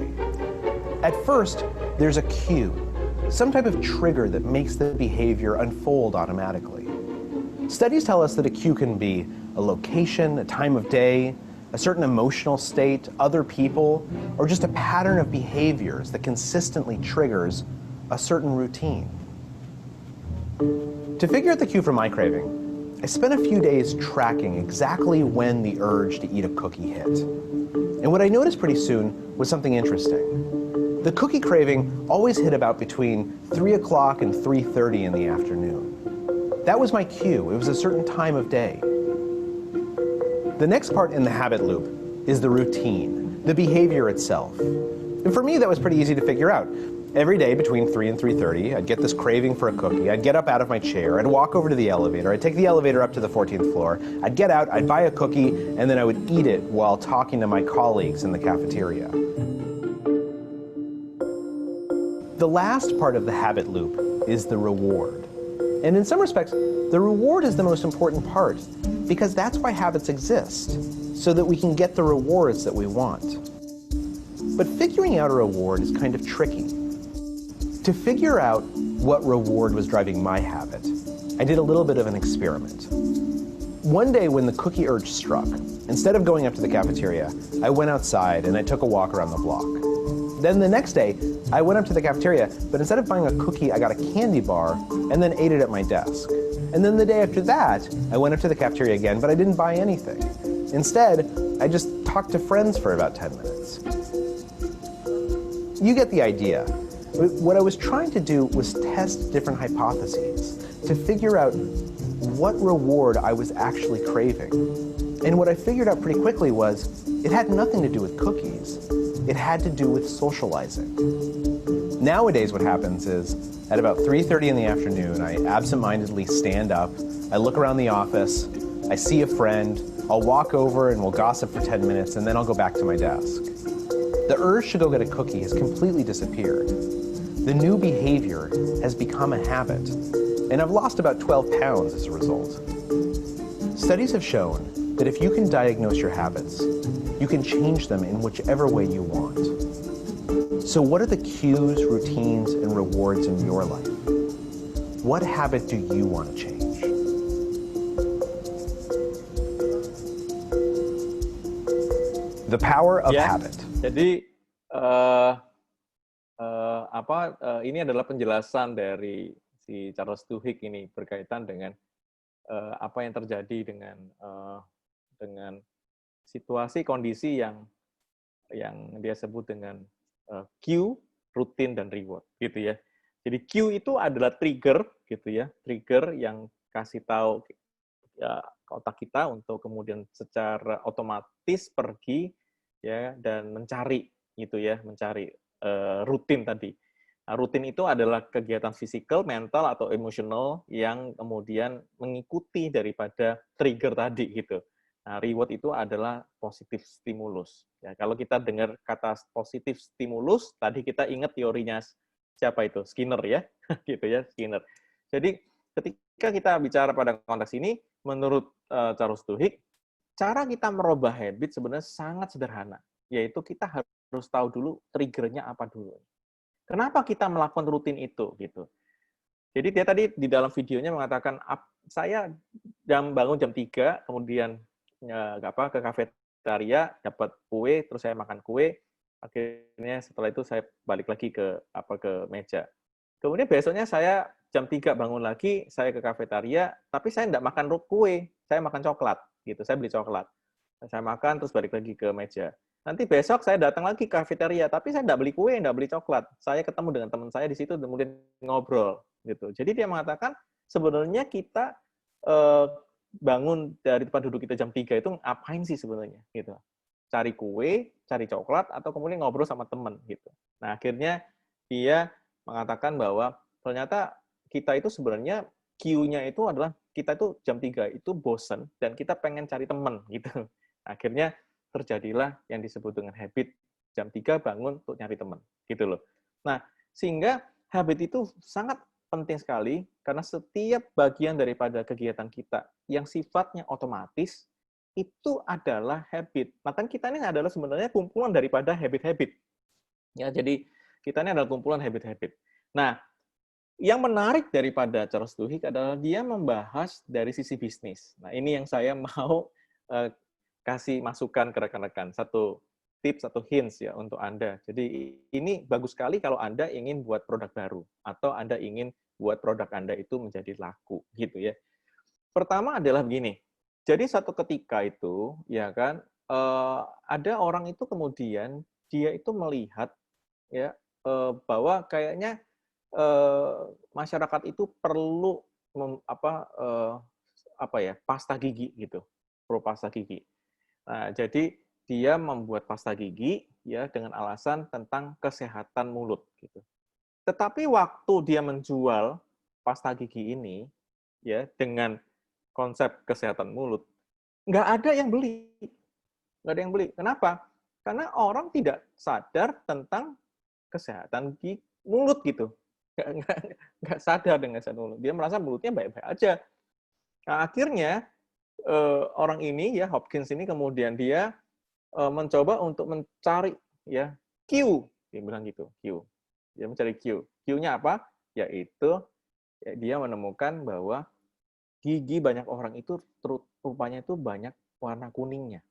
At first, there's a cue, some type of trigger that makes the behavior unfold automatically. Studies tell us that a cue can be a location, a time of day, a certain emotional state, other people, or just a pattern of behaviors that consistently triggers a certain routine. To figure out the cue for my craving, I spent a few days tracking exactly when the urge to eat a cookie hit. And what I noticed pretty soon was something interesting. The cookie craving always hit about between 3 o'clock and 3:30 in the afternoon. That was my cue. It was a certain time of day. The next part in the habit loop is the routine, the behavior itself. And for me, that was pretty easy to figure out. Every day between 3 and 3:30, I'd get this craving for a cookie. I'd get up out of my chair. I'd walk over to the elevator. I'd take the elevator up to the 14th floor. I'd get out. I'd buy a cookie, and then I would eat it while talking to my colleagues in the cafeteria. The last part of the habit loop is the reward. And in some respects, the reward is the most important part because that's why habits exist, so that we can get the rewards that we want. But figuring out a reward is kind of tricky. To figure out what reward was driving my habit, I did a little bit of an experiment. One day when the cookie urge struck, instead of going up to the cafeteria, I went outside and I took a walk around the block. Then the next day, I went up to the cafeteria, but instead of buying a cookie, I got a candy bar and then ate it at my desk. And then the day after that, I went up to the cafeteria again, but I didn't buy anything. Instead, I just talked to friends for about 10 minutes. You get the idea. What I was trying to do was test different hypotheses to figure out what reward I was actually craving. And what I figured out pretty quickly was it had nothing to do with cookies. It had to do with socializing. Nowadays what happens is at about 3:30 in the afternoon, I absentmindedly stand up, I look around the office, I see a friend, I'll walk over and we'll gossip for 10 minutes and then I'll go back to my desk. The urge to go get a cookie has completely disappeared. The new behavior has become a habit, and I've lost about 12 pounds as a result. Studies have shown that if you can diagnose your habits, you can change them in whichever way you want. So what are the cues, routines, and rewards in your life? What habit do you want to change? The power of habit. Jadi ini adalah penjelasan dari si Charles Duhigg ini berkaitan dengan apa yang terjadi dengan situasi kondisi yang dia sebut dengan cue, rutin dan reward gitu ya. Jadi cue itu adalah trigger gitu ya, trigger yang kasih tahu ya otak kita untuk kemudian secara otomatis pergi ya dan mencari gitu ya, mencari rutin tadi. Nah, rutin itu adalah kegiatan fisikal, mental, atau emosional yang kemudian mengikuti daripada trigger tadi gitu. Nah, reward itu adalah positif stimulus. Ya, kalau kita dengar kata positif stimulus, tadi kita ingat teorinya siapa itu? Skinner ya, gitu ya, Skinner. Jadi ketika kita bicara pada konteks ini, menurut Charles Duhigg, cara kita merubah habit sebenarnya sangat sederhana, yaitu kita harus tahu dulu triggernya apa dulu. Kenapa kita melakukan rutin itu gitu? Jadi dia tadi di dalam videonya mengatakan saya bangun jam 3, kemudian ke kafetaria, dapat kue, terus saya makan kue, akhirnya setelah itu saya balik lagi ke meja. Kemudian besoknya saya jam 3 bangun lagi, saya ke kafetaria, tapi saya tidak makan kue, saya makan coklat gitu. Saya beli coklat. Saya makan terus balik lagi ke meja. Nanti besok saya datang lagi ke kafetaria, tapi saya tidak beli kue, tidak beli coklat. Saya ketemu dengan teman saya di situ, kemudian ngobrol. Gitu. Jadi dia mengatakan, sebenarnya kita bangun dari tempat duduk kita jam 3 itu ngapain sih sebenarnya? Gitu. Cari kue, cari coklat, atau kemudian ngobrol sama teman. Gitu. Nah, akhirnya dia mengatakan bahwa ternyata kita itu sebenarnya cue-nya itu adalah kita itu jam 3 itu bosen, dan kita pengen cari teman. Gitu. Akhirnya terjadilah yang disebut dengan habit jam 3 bangun untuk nyari teman gitu loh. Nah, sehingga habit itu sangat penting sekali karena setiap bagian daripada kegiatan kita yang sifatnya otomatis itu adalah habit. Maka kita ini adalah sebenarnya kumpulan daripada habit-habit. Ya, jadi kita ini adalah kumpulan habit-habit. Nah, yang menarik daripada Charles Duhigg adalah dia membahas dari sisi bisnis. Nah, ini yang saya mau kasih masukan ke rekan-rekan. Satu tips, satu hints ya untuk Anda. Jadi ini bagus sekali kalau Anda ingin buat produk baru atau Anda ingin buat produk Anda itu menjadi laku gitu ya. Pertama adalah begini. Jadi satu ketika itu ya kan ada orang itu kemudian dia itu melihat ya bahwa kayaknya masyarakat itu perlu pasta gigi gitu. Pro pasta gigi. Nah, jadi dia membuat pasta gigi ya dengan alasan tentang kesehatan mulut gitu. Tetapi waktu dia menjual pasta gigi ini, ya, dengan konsep kesehatan mulut, nggak ada yang beli. Nggak ada yang beli. Kenapa? Karena orang tidak sadar tentang kesehatan mulut gitu. Nggak sadar dengan kesehatan mulut. Dia merasa mulutnya baik-baik aja. Nah, akhirnya orang ini ya Hopkins ini kemudian dia mencoba untuk mencari ya Q, dia bilang gitu, Q. Dia mencari Q. Q-nya apa? Yaitu ya, dia menemukan bahwa gigi banyak orang itu rupanya itu banyak warna kuningnya.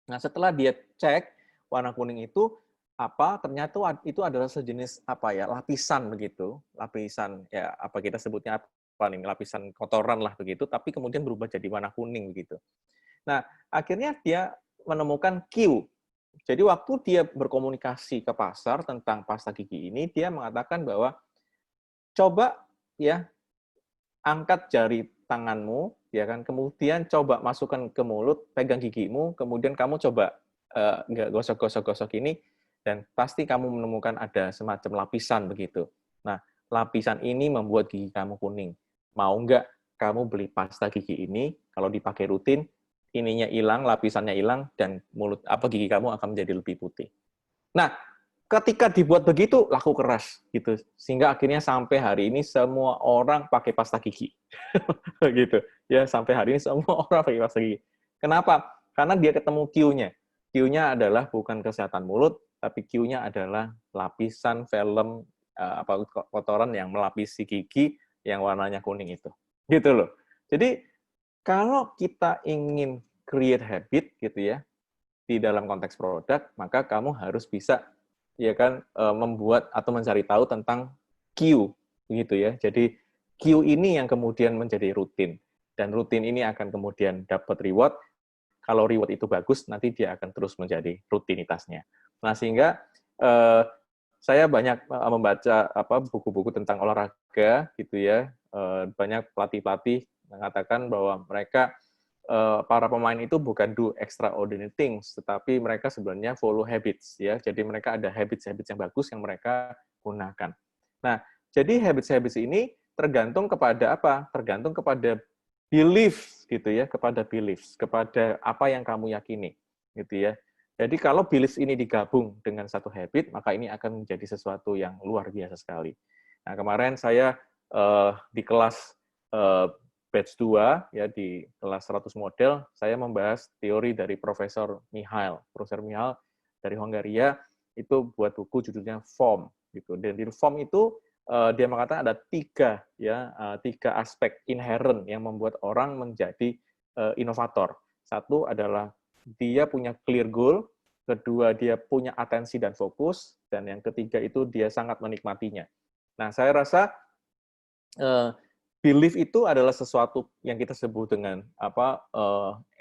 Nah, setelah dia cek warna kuning itu apa, ternyata itu adalah sejenis apa ya, lapisan begitu, lapisan ya apa kita sebutnya apa nih, lapisan kotoran lah begitu, tapi kemudian berubah jadi warna kuning begitu. Nah, akhirnya dia menemukan Q. Jadi waktu dia berkomunikasi ke pasar tentang pasta gigi ini, dia mengatakan bahwa coba ya angkat jari tanganmu, ya kan, kemudian coba masukkan ke mulut, pegang gigimu, kemudian kamu coba nggak gosok-gosok-gosok ini, dan pasti kamu menemukan ada semacam lapisan begitu. Nah, lapisan ini membuat gigi kamu kuning. Mau nggak kamu beli pasta gigi ini, kalau dipakai rutin, ininya hilang, lapisannya hilang, dan mulut gigi kamu akan menjadi lebih putih. Nah, ketika dibuat begitu laku keras gitu, sehingga akhirnya sampai hari ini semua orang pakai pasta gigi. Gitu. Ya, sampai hari ini semua orang pakai pasta gigi. Kenapa? Karena dia ketemu Q-nya. Q-nya adalah bukan kesehatan mulut, tapi Q-nya adalah lapisan film kotoran yang melapisi gigi yang warnanya kuning itu. Gitu loh. Jadi kalau kita ingin create habit gitu ya di dalam konteks produk, maka kamu harus bisa ya kan membuat atau mencari tahu tentang Q gitu ya. Jadi Q ini yang kemudian menjadi rutin, dan rutin ini akan kemudian dapat reward. Kalau reward itu bagus, nanti dia akan terus menjadi rutinitasnya. Nah, sehingga saya banyak membaca buku-buku tentang olahraga gitu ya. Banyak pelatih-pelatih mengatakan bahwa mereka para pemain itu bukan do extraordinary things, tetapi mereka sebenarnya follow habits ya. Jadi mereka ada habits-habits yang bagus yang mereka gunakan. Nah, jadi habits-habits ini tergantung kepada apa? Tergantung kepada belief gitu ya, kepada beliefs, kepada apa yang kamu yakini gitu ya. Jadi kalau beliefs ini digabung dengan satu habit, maka ini akan menjadi sesuatu yang luar biasa sekali. Nah, kemarin saya di kelas batch 2 ya di kelas 100 model, saya membahas teori dari Profesor Mihail. Profesor Mihail dari Hongaria itu buat buku judulnya Form gitu. Dan di Form itu dia mengatakan ada tiga aspek inherent yang membuat orang menjadi inovator. Satu adalah dia punya clear goal, kedua dia punya atensi dan fokus, dan yang ketiga itu dia sangat menikmatinya. Nah, saya rasa belief itu adalah sesuatu yang kita sebut dengan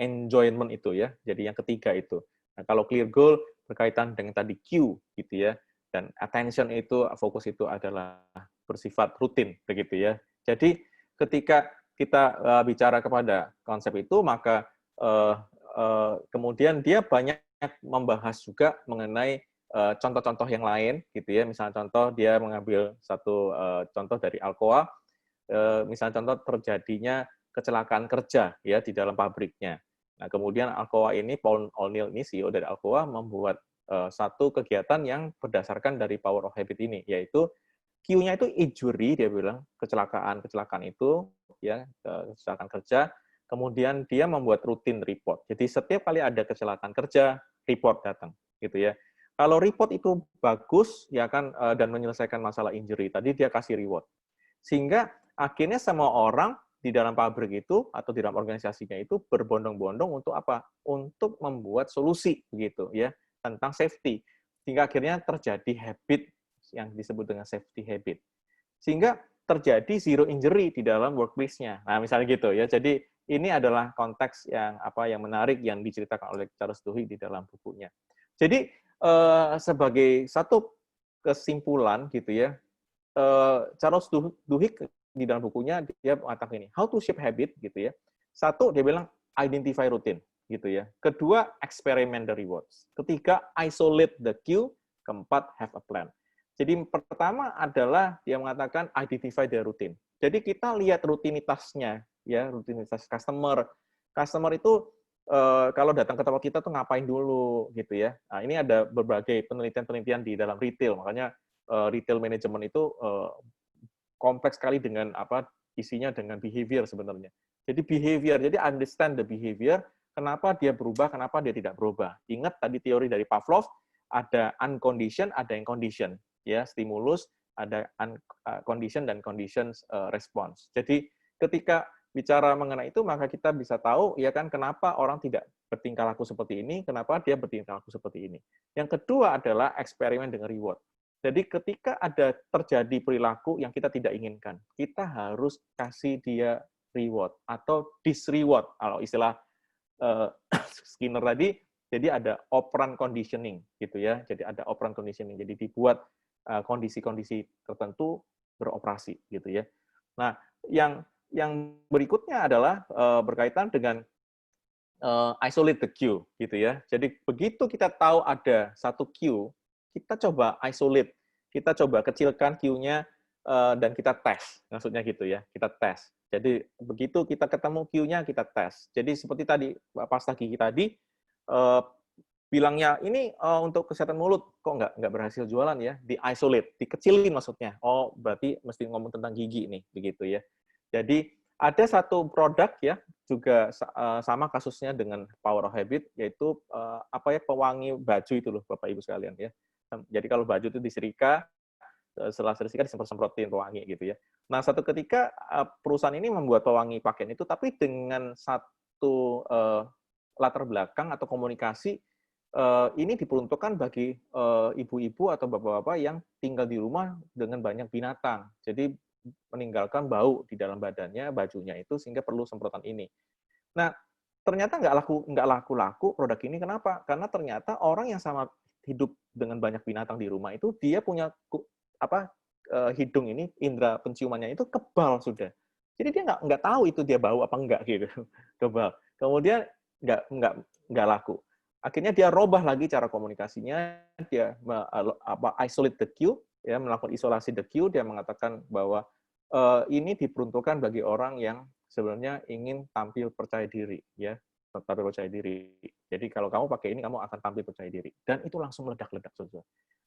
enjoyment itu ya. Jadi yang ketiga itu. Nah, kalau clear goal berkaitan dengan tadi Q gitu ya. Dan attention itu, fokus itu adalah bersifat rutin begitu ya. Jadi ketika kita bicara kepada konsep itu, maka kemudian dia banyak membahas juga mengenai contoh-contoh yang lain gitu ya. Misalnya contoh dia mengambil satu contoh dari Alcoa. Misalnya contoh terjadinya kecelakaan kerja ya di dalam pabriknya. Nah, kemudian Alcoa ini, Paul O'Neill ini CEO dari Alcoa membuat satu kegiatan yang berdasarkan dari power of habit ini, yaitu Q-nya itu injury, dia bilang kecelakaan itu ya kecelakaan kerja. Kemudian dia membuat rutin report. Jadi setiap kali ada kecelakaan kerja, report datang gitu ya. Kalau report itu bagus ya kan dan menyelesaikan masalah injury, tadi dia kasih reward. Sehingga akhirnya semua orang di dalam pabrik itu atau di dalam organisasinya itu berbondong-bondong untuk apa? Untuk membuat solusi begitu ya tentang safety. Sehingga akhirnya terjadi habit yang disebut dengan safety habit. Sehingga terjadi zero injury di dalam workplace-nya. Nah, misalnya gitu ya. Jadi ini adalah konteks yang yang menarik yang diceritakan oleh Charles Duhigg di dalam bukunya. Jadi sebagai satu kesimpulan gitu ya, Charles Duhigg di dalam bukunya dia mengatakan ini, how to shape habit gitu ya. Satu dia bilang identify routine gitu ya. Kedua experiment the rewards. Ketiga isolate the cue. Keempat have a plan. Jadi pertama adalah dia mengatakan identify the routine. Jadi kita lihat rutinitasnya, ya rutinitas customer. Customer itu kalau datang ke tempat kita tuh ngapain dulu, gitu ya. Nah, ini ada berbagai penelitian-penelitian di dalam retail, makanya retail management itu kompleks sekali dengan isinya dengan behavior sebenarnya. Jadi behavior, jadi understand the behavior, kenapa dia berubah, kenapa dia tidak berubah. Ingat tadi teori dari Pavlov, ada unconditioned, ada yang condition, ya stimulus, ada condition dan conditions response. Jadi ketika bicara mengenai itu, maka kita bisa tahu ya kan kenapa orang tidak bertingkah laku seperti ini, kenapa dia bertingkah laku seperti ini. Yang kedua adalah eksperimen dengan reward. Jadi ketika ada terjadi perilaku yang kita tidak inginkan, kita harus kasih dia reward atau disreward. Kalau istilah Skinner tadi, jadi ada operant conditioning gitu ya. Jadi ada operant conditioning. Jadi dibuat kondisi-kondisi tertentu beroperasi gitu ya. Nah, yang berikutnya adalah berkaitan dengan isolate the queue gitu ya. Jadi begitu kita tahu ada satu queue, kita coba isolate, kita coba kecilkan queue-nya dan kita tes, maksudnya gitu ya, kita tes. Jadi begitu kita ketemu queue-nya, kita tes. Jadi seperti tadi pasta gigi tadi bilangnya ini untuk kesehatan mulut kok nggak berhasil jualan ya, di isolate, dikecilin maksudnya. Oh berarti mesti ngomong tentang gigi nih, begitu ya. Jadi ada satu produk ya juga sama kasusnya dengan Power of Habit, yaitu pewangi baju itu loh Bapak Ibu sekalian ya. Jadi kalau baju itu diserika, setelah diserika disemprot-semprotin pewangi gitu ya. Nah satu ketika perusahaan ini membuat pewangi pakaian itu, tapi dengan satu latar belakang atau komunikasi ini diperuntukkan bagi ibu-ibu atau bapak-bapak yang tinggal di rumah dengan banyak binatang. Jadi meninggalkan bau di dalam badannya, bajunya itu, sehingga perlu semprotan ini. Nah, ternyata nggak laku-laku produk ini. Kenapa? Karena ternyata orang yang sama hidup dengan banyak binatang di rumah itu, dia punya hidung ini, indera penciumannya itu kebal sudah. Jadi dia nggak tahu itu dia bau apa enggak gitu, kebal. Kemudian nggak laku. Akhirnya dia robah lagi cara komunikasinya, dia isolate the queue, ya melakukan isolasi the queue, dia mengatakan bahwa ini diperuntukkan bagi orang yang sebenarnya ingin tampil percaya diri, ya tampil percaya diri. Jadi kalau kamu pakai ini, kamu akan tampil percaya diri, dan itu langsung meledak-ledak saja.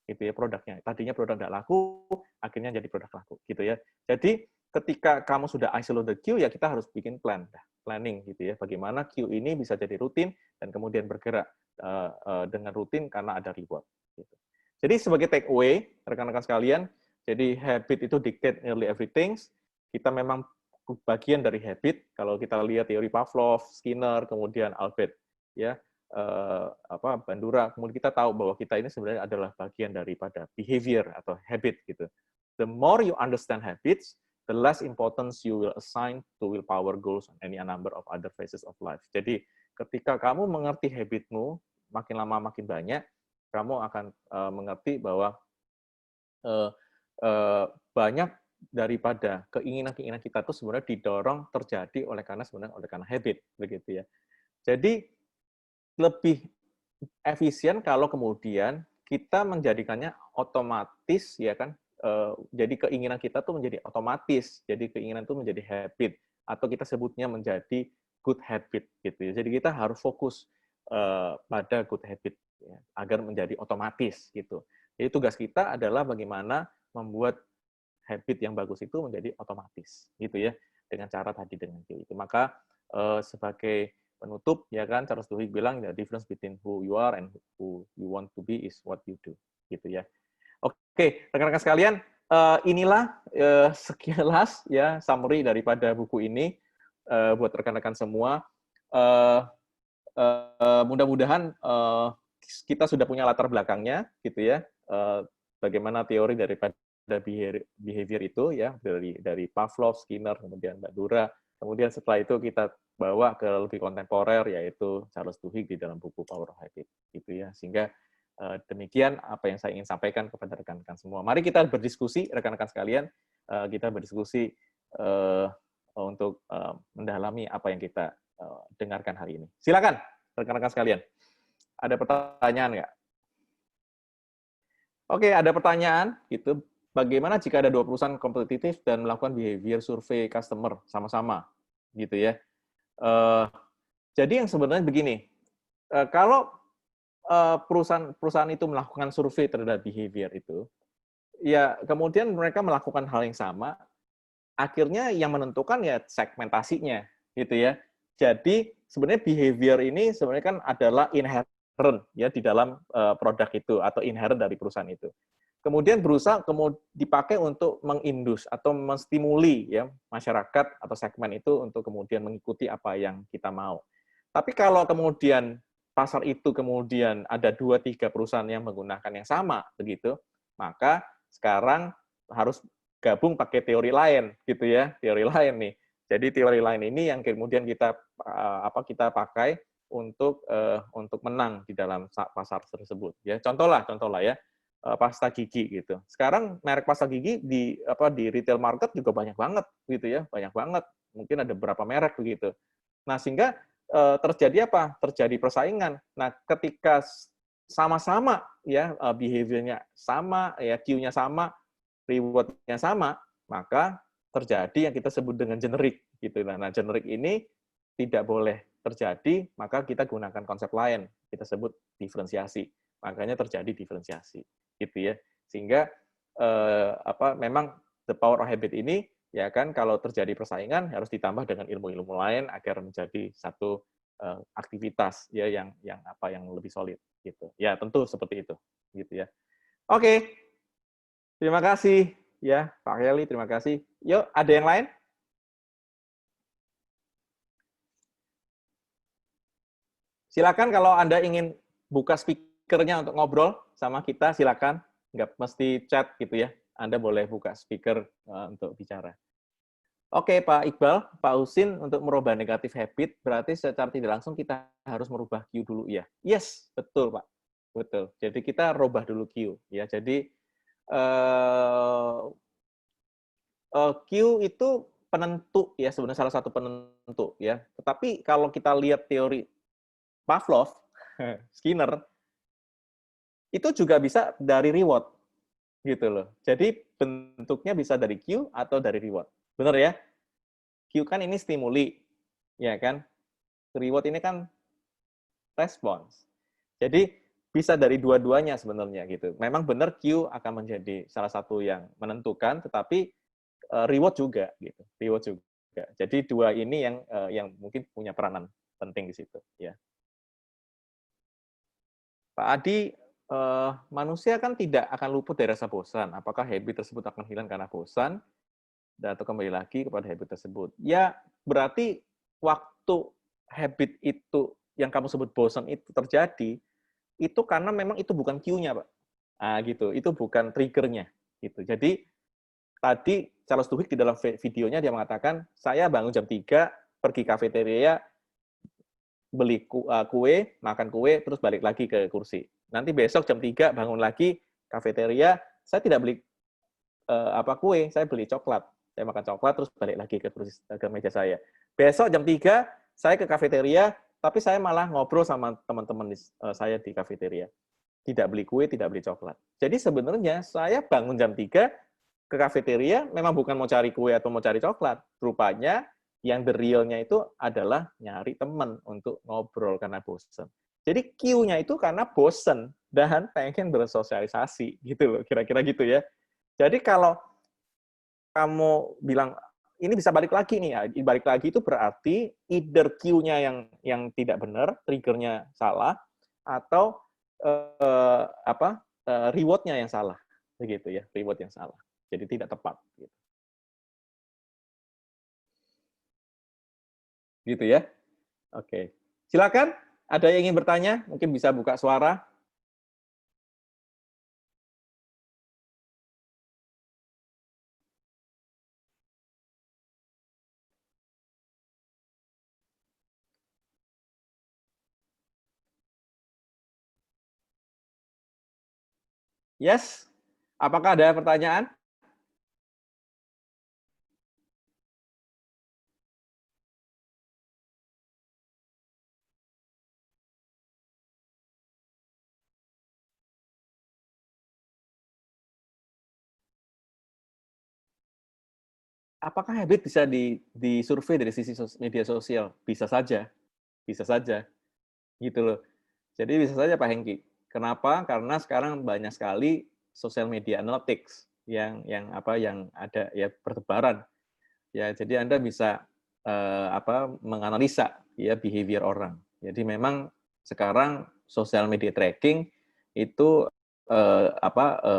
Gitu ya produknya. Tadinya produk nggak laku, akhirnya jadi produk laku, gitu ya. Jadi ketika kamu sudah isolate the queue, ya kita harus bikin planning, gitu ya. Bagaimana queue ini bisa jadi rutin dan kemudian bergerak dengan rutin karena ada reward. Gitu. Jadi sebagai take away, rekan-rekan sekalian, jadi habit itu dictate nearly everything. Kita memang bagian dari habit. Kalau kita lihat teori Pavlov, Skinner, kemudian Albert, ya Bandura, kemudian kita tahu bahwa kita ini sebenarnya adalah bagian daripada behavior atau habit gitu. The more you understand habits, the less importance you will assign to willpower goals and any number of other phases of life. Jadi ketika kamu mengerti habitmu, makin lama makin banyak, kamu akan mengerti bahwa banyak daripada keinginan-keinginan kita itu sebenarnya didorong terjadi oleh karena habit, begitu ya. Jadi lebih efisien kalau kemudian kita menjadikannya otomatis, ya kan? Jadi keinginan kita tuh menjadi otomatis, jadi keinginan itu menjadi habit, atau kita sebutnya menjadi good habit gitu ya. Jadi kita harus fokus pada good habit ya, agar menjadi otomatis gitu. Jadi tugas kita adalah bagaimana membuat habit yang bagus itu menjadi otomatis gitu ya, dengan cara tadi dengan itu. Maka sebagai penutup ya kan, Charles Duhigg bilang the difference between who you are and who you want to be is what you do gitu ya. Oke, rekan-rekan sekalian, inilah sekilas ya summary daripada buku ini buat rekan-rekan semua. Mudah-mudahan kita sudah punya latar belakangnya, gitu ya. Bagaimana teori daripada behavior itu ya, dari Pavlov, Skinner, kemudian Bandura. Kemudian setelah itu kita bawa ke lebih kontemporer, yaitu Charles Duhigg di dalam buku Power of Habit, gitu ya. Sehingga demikian apa yang saya ingin sampaikan kepada rekan-rekan semua. Mari kita berdiskusi, rekan-rekan sekalian. Kita berdiskusi untuk mendalami apa yang kita dengarkan hari ini. Silakan, rekan-rekan sekalian. Ada pertanyaan nggak? Oke, ada pertanyaan gitu. Bagaimana jika ada dua perusahaan kompetitif dan melakukan behavior survei customer sama-sama, gitu ya? Eh, jadi yang sebenarnya begini, kalau perusahaan itu melakukan survei terhadap behavior itu, ya kemudian mereka melakukan hal yang sama, akhirnya yang menentukan ya segmentasinya, gitu ya. Jadi sebenarnya behavior ini sebenarnya kan adalah inherent ya di dalam produk itu atau inherent dari perusahaan itu. Kemudian berusaha dipakai untuk mengindus atau menstimuli ya masyarakat atau segmen itu untuk kemudian mengikuti apa yang kita mau. Tapi kalau kemudian pasar itu kemudian ada 2-3 perusahaan yang menggunakan yang sama begitu, maka sekarang harus gabung pakai teori lain gitu ya, teori lain nih. Jadi teori lain ini yang kemudian kita pakai untuk menang di dalam pasar tersebut ya. Contoh lah ya, pasta gigi gitu. Sekarang merek pasta gigi di retail market juga banyak banget gitu ya, banyak banget. Mungkin ada beberapa merek begitu. Nah, sehingga terjadi apa? Terjadi persaingan. Nah, ketika sama-sama ya behavior-nya sama, ya Q-nya sama, reward-nya sama, maka terjadi yang kita sebut dengan generik gitu. Nah, generik ini tidak boleh terjadi, maka kita gunakan konsep lain. Kita sebut diferensiasi. Makanya terjadi diferensiasi gitu ya. Sehingga memang the power of habit ini ya kan kalau terjadi persaingan harus ditambah dengan ilmu-ilmu lain agar menjadi satu aktivitas ya yang lebih solid gitu. Ya, tentu seperti itu gitu ya. Oke. Terima kasih ya Pak Kelly, terima kasih. Yuk, ada yang lain? Silakan kalau Anda ingin buka speakernya untuk ngobrol sama kita, silakan. Nggak mesti chat gitu ya. Anda boleh buka speaker untuk bicara. Oke, Pak Iqbal, Pak Husin, untuk merubah negatif habit, berarti secara tidak langsung kita harus merubah Q dulu ya. Yes, betul Pak. Betul. Jadi kita rubah dulu Q. Ya, jadi Q itu penentu ya, sebenarnya salah satu penentu ya. Tetapi kalau kita lihat teori Pavlov, Skinner, itu juga bisa dari reward gitu loh. Jadi bentuknya bisa dari Q atau dari reward. Benar ya? Q kan ini stimuli, ya kan? Reward ini kan respons. Jadi bisa dari dua-duanya sebenarnya gitu. Memang benar Q akan menjadi salah satu yang menentukan, tetapi reward juga gitu. Reward juga. Jadi dua ini yang mungkin punya peranan penting di situ. Ya. Pak Adi, manusia kan tidak akan luput dari rasa bosan. Apakah habit tersebut akan hilang karena bosan? Dan atau kembali lagi kepada habit tersebut. Ya, berarti waktu habit itu yang kamu sebut bosan itu terjadi, itu karena memang itu bukan Q-nya, Pak. Ah, gitu. Itu bukan trigger-nya. Gitu. Jadi, tadi Charles Duhigg di dalam videonya dia mengatakan, saya bangun jam 3, pergi kafeteria, beli kue, makan kue, terus balik lagi ke kursi. Nanti besok jam 3 bangun lagi, kafeteria, saya tidak beli kue, saya beli coklat. Saya makan coklat, terus balik lagi ke meja saya. Besok jam 3, saya ke kafeteria, tapi saya malah ngobrol sama teman-teman saya di kafeteria. Tidak beli kue, tidak beli coklat. Jadi sebenarnya saya bangun jam 3 ke kafeteria memang bukan mau cari kue atau mau cari coklat. Rupanya yang the real-nya itu adalah nyari teman untuk ngobrol karena bosen. Jadi Q-nya itu karena bosen dan pengen bersosialisasi gitu loh, kira-kira gitu ya. Jadi kalau kamu bilang ini bisa balik lagi nih ya, balik lagi itu berarti either Q-nya yang tidak benar, trigger-nya salah, atau reward-nya yang salah, begitu ya, reward yang salah. Jadi tidak tepat. Gitu ya. Oke. Silakan, ada yang ingin bertanya? Mungkin bisa buka suara. Yes. Apakah ada pertanyaan? apakah habit bisa disurvei dari sisi media sosial? Bisa saja, gitu loh. Jadi bisa saja Pak Hengki. Kenapa? Karena sekarang banyak sekali sosial media analytics yang ada ya bertebaran. Ya, jadi Anda bisa menganalisa ya behavior orang. Jadi memang sekarang sosial media tracking itu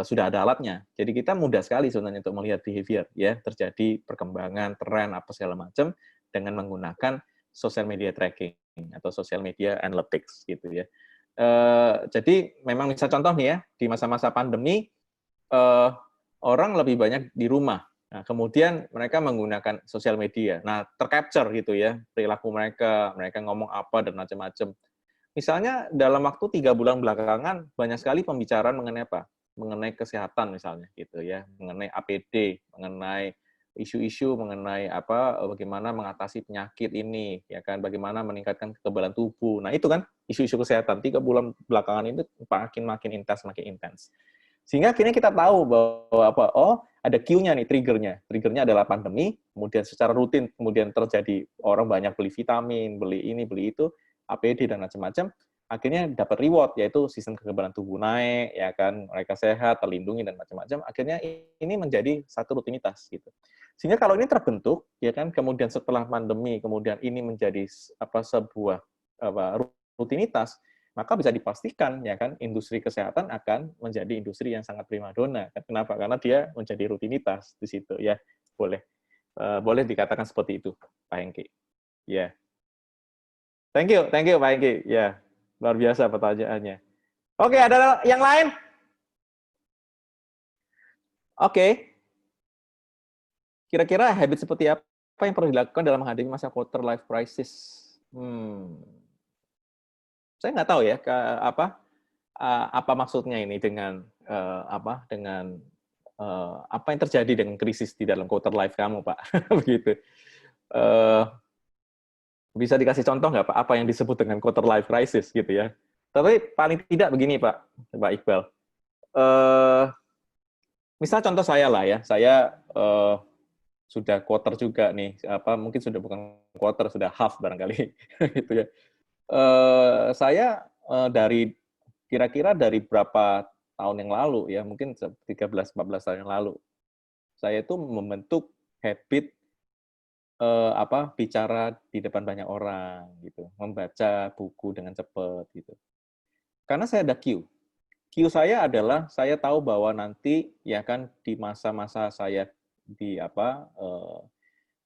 sudah ada alatnya. Jadi kita mudah sekali sebenarnya untuk melihat behavior ya, terjadi perkembangan, tren apa segala macam dengan menggunakan sosial media tracking atau sosial media analytics gitu ya. Jadi memang misal contoh nih ya, di masa-masa pandemi orang lebih banyak di rumah. Nah, kemudian mereka menggunakan sosial media. Nah, tercapture gitu ya, perilaku mereka ngomong apa dan macam-macam. Misalnya dalam waktu 3 bulan belakangan banyak sekali pembicaraan mengenai apa? Mengenai kesehatan misalnya gitu ya, mengenai APD, mengenai isu-isu mengenai bagaimana mengatasi penyakit ini, ya kan, bagaimana meningkatkan kekebalan tubuh. Nah, itu kan isu-isu kesehatan 3 bulan belakangan ini makin intens. Sehingga akhirnya kita tahu bahwa ada cue-nya nih, trigger-nya. Trigger-nya adalah pandemi, kemudian secara rutin kemudian terjadi orang banyak beli vitamin, beli ini, beli itu, APD dan macam-macam, akhirnya dapat reward, yaitu sistem kekebalan tubuh naik, ya kan, mereka sehat, terlindungi dan macam-macam. Akhirnya ini menjadi satu rutinitas gitu. Sehingga kalau ini terbentuk, ya kan, kemudian setelah pandemi, kemudian ini menjadi sebuah rutinitas, maka bisa dipastikan ya kan industri kesehatan akan menjadi industri yang sangat primadona. Kenapa? Karena dia menjadi rutinitas di situ ya. Boleh dikatakan seperti itu, Pak Hengki. Ya. Thank you Pak Hengki. Ya, luar biasa pertanyaannya. Oke, ada yang lain? Oke. Kira-kira habit seperti apa yang perlu dilakukan dalam menghadapi masa quarter life crisis? Saya nggak tahu ya apa maksudnya ini dengan apa yang terjadi dengan krisis di dalam quarter life kamu, Pak? Begitu. Bisa dikasih contoh nggak, Pak, apa yang disebut dengan quarter life crisis gitu ya? Tapi paling tidak begini, Pak Iqbal. Misal contoh saya lah ya, saya sudah quarter juga nih, mungkin sudah bukan quarter, sudah half barangkali, gitu ya. Saya dari kira-kira dari berapa tahun yang lalu ya, mungkin 13-14 tahun yang lalu, saya itu membentuk habit bicara di depan banyak orang gitu, membaca buku dengan cepat gitu. Karena saya ada cue. Cue saya adalah saya tahu bahwa nanti ya kan di masa-masa saya di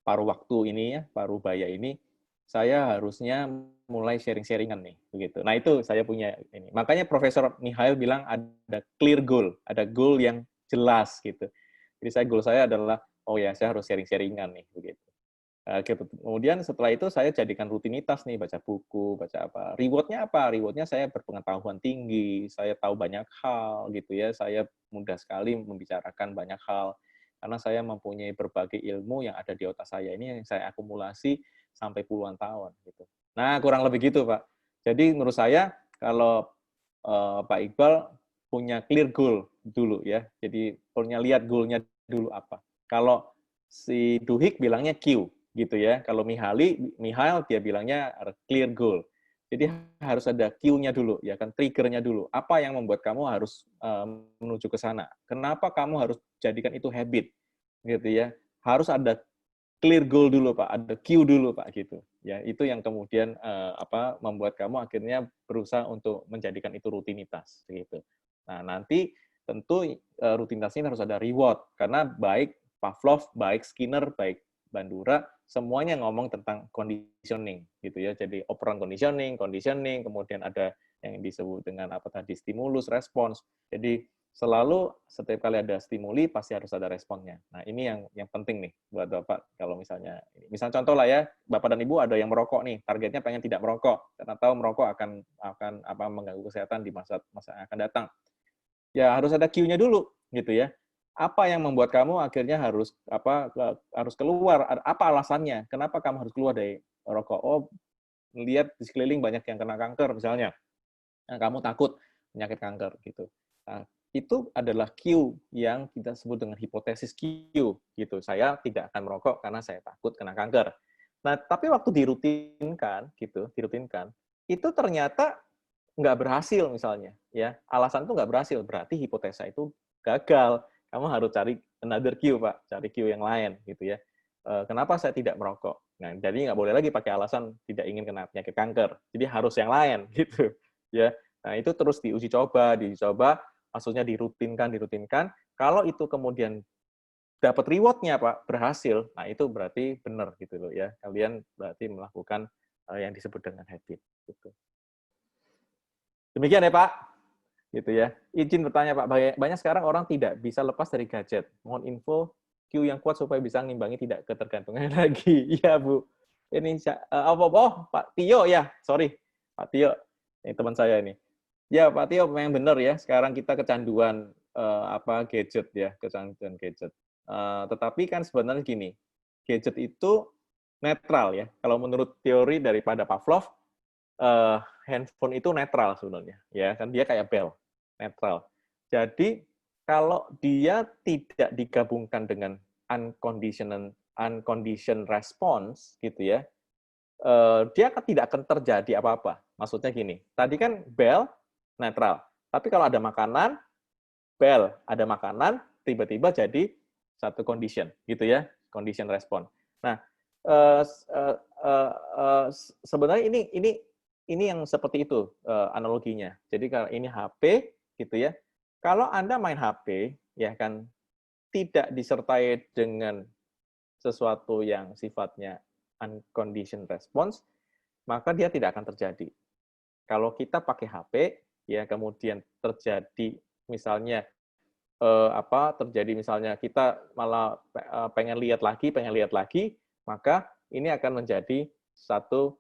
paruh waktu ini ya, paruh baya ini, saya harusnya mulai sharing-sharingan nih, begitu. Nah, itu saya punya ini. Makanya Profesor Mihail bilang ada clear goal, ada goal yang jelas gitu. Jadi goal saya adalah, oh ya, saya harus sharing-sharingan nih, begitu. Kemudian setelah itu saya jadikan rutinitas nih, baca buku, baca apa. Reward-nya apa? Reward-nya saya berpengetahuan tinggi, saya tahu banyak hal gitu ya, saya mudah sekali membicarakan banyak hal. Karena saya mempunyai berbagai ilmu yang ada di otak saya ini yang saya akumulasi sampai puluhan tahun gitu. Nah, kurang lebih gitu, Pak. Jadi menurut saya kalau Pak Iqbal punya clear goal dulu ya. Jadi punya lihat goal-nya dulu apa. Kalau si Duhik bilangnya Q gitu ya. Kalau Mihail dia bilangnya clear goal. Jadi harus ada Q-nya dulu, ya kan, trigger-nya dulu. Apa yang membuat kamu harus menuju ke sana? Kenapa kamu harus jadikan itu habit, gitu ya? Harus ada clear goal dulu, Pak. Ada Q dulu, Pak, gitu. Ya, itu yang kemudian membuat kamu akhirnya berusaha untuk menjadikan itu rutinitas, gitu. Nah, nanti tentu rutinitas ini harus ada reward karena baik Pavlov, baik Skinner, baik Bandura, semuanya ngomong tentang conditioning gitu ya. Jadi operant conditioning, kemudian ada yang disebut dengan stimulus, respons. Jadi selalu setiap kali ada stimuli pasti harus ada responnya. Nah, ini yang penting nih buat Bapak kalau misalnya contoh lah ya, Bapak dan Ibu ada yang merokok nih, targetnya pengen tidak merokok karena tahu merokok akan mengganggu kesehatan di masa yang akan datang. Ya harus ada Q-nya dulu gitu ya. Apa yang membuat kamu akhirnya harus keluar? Apa alasannya? Kenapa kamu harus keluar dari rokok? Oh, melihat di sekeliling banyak yang kena kanker misalnya. Nah, kamu takut penyakit kanker gitu. Nah, itu adalah cue yang kita sebut dengan hipotesis cue gitu. Saya tidak akan merokok karena saya takut kena kanker. Nah, tapi waktu dirutinkan gitu, itu ternyata nggak berhasil misalnya, ya. Alasan itu nggak berhasil, berarti hipotesa itu gagal. Kamu harus cari another cue, Pak, cari cue yang lain gitu ya. Kenapa saya tidak merokok? Nah, jadi nggak boleh lagi pakai alasan tidak ingin kena penyakit kanker. Jadi harus yang lain gitu, ya. Nah, itu terus diuji coba, maksudnya dirutinkan. Kalau itu kemudian dapat reward-nya, Pak, berhasil, nah itu berarti benar gitu loh ya. Kalian berarti melakukan yang disebut dengan habit gitu. Demikian ya, Pak. Gitu ya. Izin bertanya, Pak. Banyak sekarang orang tidak bisa lepas dari gadget. Mohon info cue yang kuat supaya bisa mengimbangi tidak ketergantungan lagi. Iya, Bu. Ini Pak Tio ya. Sorry. Pak Tio. Ini teman saya ini. Ya, Pak Tio memang benar ya. Sekarang kita kecanduan gadget ya, kecanduan gadget. Tetapi kan sebenarnya gini, gadget itu netral ya. Kalau menurut teori daripada Pavlov, handphone itu netral sebenarnya, ya kan dia kayak bel, netral. Jadi kalau dia tidak digabungkan dengan unconditioned response gitu ya, dia tidak akan terjadi apa-apa. Maksudnya gini, tadi kan bel netral, tapi kalau ada makanan, bel ada makanan, tiba-tiba jadi satu condition gitu ya, condition response. Nah, sebenarnya ini yang seperti itu analoginya. Jadi kalau ini HP gitu ya, kalau Anda main HP ya kan tidak disertai dengan sesuatu yang sifatnya unconditioned response, maka dia tidak akan terjadi. Kalau kita pakai HP ya kemudian terjadi misalnya terjadi misalnya kita malah pengen lihat lagi, maka ini akan menjadi satu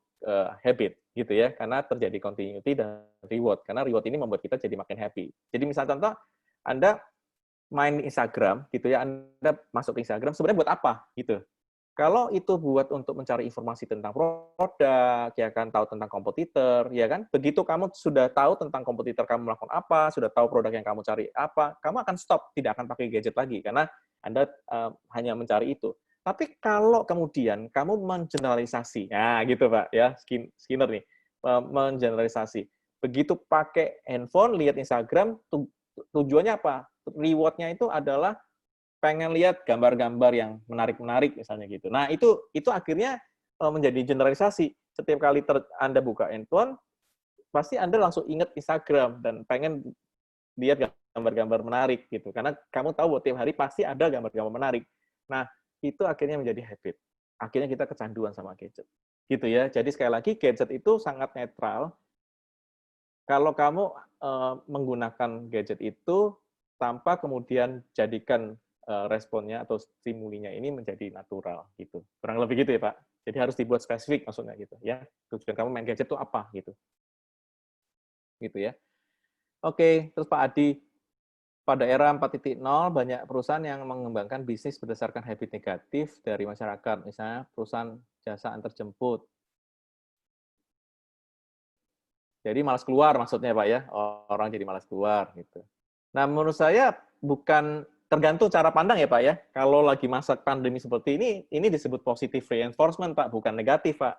habit gitu ya, karena terjadi continuity dan reward. Karena reward ini membuat kita jadi makin happy. Jadi misalnya contoh, Anda main Instagram gitu ya, Anda masuk ke Instagram sebenarnya buat apa gitu. Kalau itu buat untuk mencari informasi tentang produk, ya kan, tahu tentang kompetitor, ya kan, begitu kamu sudah tahu tentang kompetitor kamu melakukan apa, sudah tahu produk yang kamu cari apa, kamu akan stop, tidak akan pakai gadget lagi, karena Anda hanya mencari itu. Tapi kalau kemudian kamu mengeneralisasi, nah gitu Pak, ya, Skinner nih, mengeneralisasi. Begitu pakai handphone, lihat Instagram, tujuannya apa? Reward-nya itu adalah pengen lihat gambar-gambar yang menarik-menarik misalnya gitu. Nah, itu akhirnya menjadi generalisasi. Setiap kali Anda buka handphone, pasti Anda langsung ingat Instagram dan pengen lihat gambar-gambar menarik gitu. Karena kamu tahu bahwa tiap hari pasti ada gambar-gambar menarik. Nah, itu akhirnya menjadi habit. Akhirnya kita kecanduan sama gadget. Gitu ya. Jadi sekali lagi gadget itu sangat netral. Kalau kamu menggunakan gadget itu tanpa kemudian jadikan responnya atau stimulinya ini menjadi natural gitu. Kurang lebih gitu ya, Pak. Jadi harus dibuat spesifik maksudnya gitu ya. Tujuan kamu main gadget itu apa gitu. Gitu ya. Oke, terus Pak Adi, pada era 4.0 banyak perusahaan yang mengembangkan bisnis berdasarkan habit negatif dari masyarakat, misalnya perusahaan jasa antar jemput. Jadi malas keluar maksudnya Pak ya, orang jadi malas keluar gitu. Nah menurut saya bukan tergantung cara pandang ya Pak ya. Kalau lagi masa pandemi seperti ini disebut positive reinforcement Pak, bukan negatif Pak.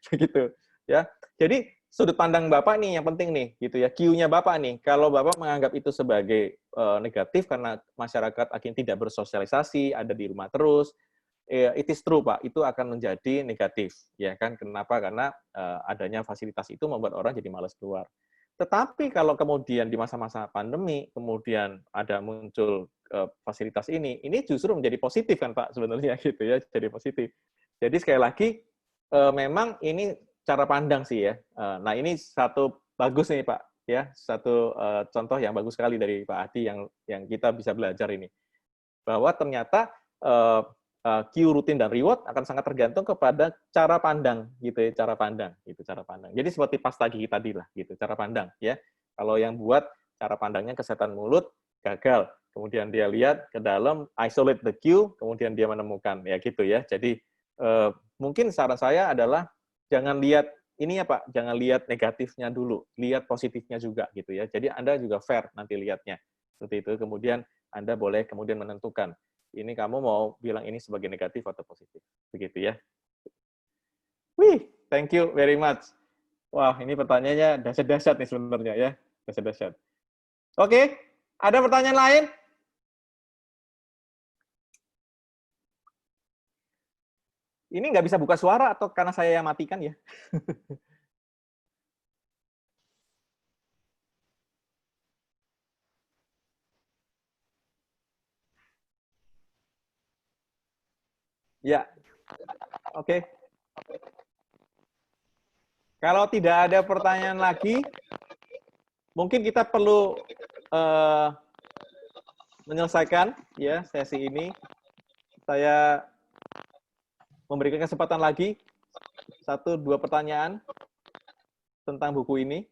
Begitu ya. Jadi sudut pandang Bapak nih yang penting nih gitu ya. Cue-nya Bapak nih. Kalau Bapak menganggap itu sebagai negatif karena masyarakat akhirnya tidak bersosialisasi, ada di rumah terus, it is true Pak, itu akan menjadi negatif, ya kan? Kenapa? Karena adanya fasilitas itu membuat orang jadi malas keluar. Tetapi kalau kemudian di masa-masa pandemi, kemudian ada muncul fasilitas ini justru menjadi positif kan Pak sebenarnya gitu ya, jadi positif. Jadi sekali lagi memang ini cara pandang sih ya. Nah ini satu bagus nih Pak, ya satu contoh yang bagus sekali dari Pak Adi yang kita bisa belajar ini, bahwa ternyata cue rutin dan reward akan sangat tergantung kepada cara pandang gitu ya, cara pandang. Jadi seperti pas tadi lah gitu, cara pandang ya. Kalau yang buat cara pandangnya kesehatan mulut gagal, kemudian dia lihat ke dalam, isolate the cue, kemudian dia menemukan ya gitu ya. Jadi mungkin saran saya adalah jangan lihat ini ya Pak, jangan lihat negatifnya dulu, lihat positifnya juga gitu ya. Jadi Anda juga fair nanti lihatnya. Seperti itu. Kemudian Anda boleh kemudian menentukan, ini kamu mau bilang ini sebagai negatif atau positif. Begitu ya. Wih, thank you very much. Wah, ini pertanyaannya dahsyat-dahsyat nih sebenarnya ya. Dahsyat-dahsyat. Oke, ada pertanyaan lain? Ini nggak bisa buka suara atau karena saya yang matikan ya? Ya, oke. Kalau tidak ada pertanyaan lagi, mungkin kita perlu menyelesaikan ya sesi ini. Saya memberikan kesempatan lagi 1-2 pertanyaan tentang buku ini.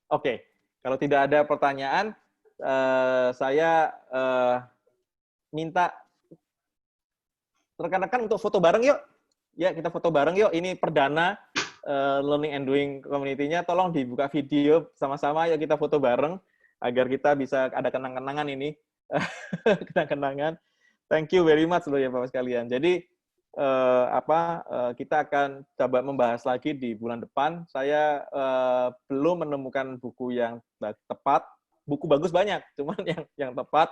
Oke, kalau tidak ada pertanyaan, saya minta rekan-rekan untuk foto bareng yuk. Ya, kita foto bareng yuk. Ini perdana Learning and Doing Community-nya. Tolong dibuka video sama-sama, yuk kita foto bareng agar kita bisa ada kenang-kenangan ini. Kenang-kenangan. Thank you very much loh ya Bapak sekalian. Jadi kita akan coba membahas lagi di bulan depan. Saya belum menemukan buku yang tepat. Buku bagus banyak, cuman yang tepat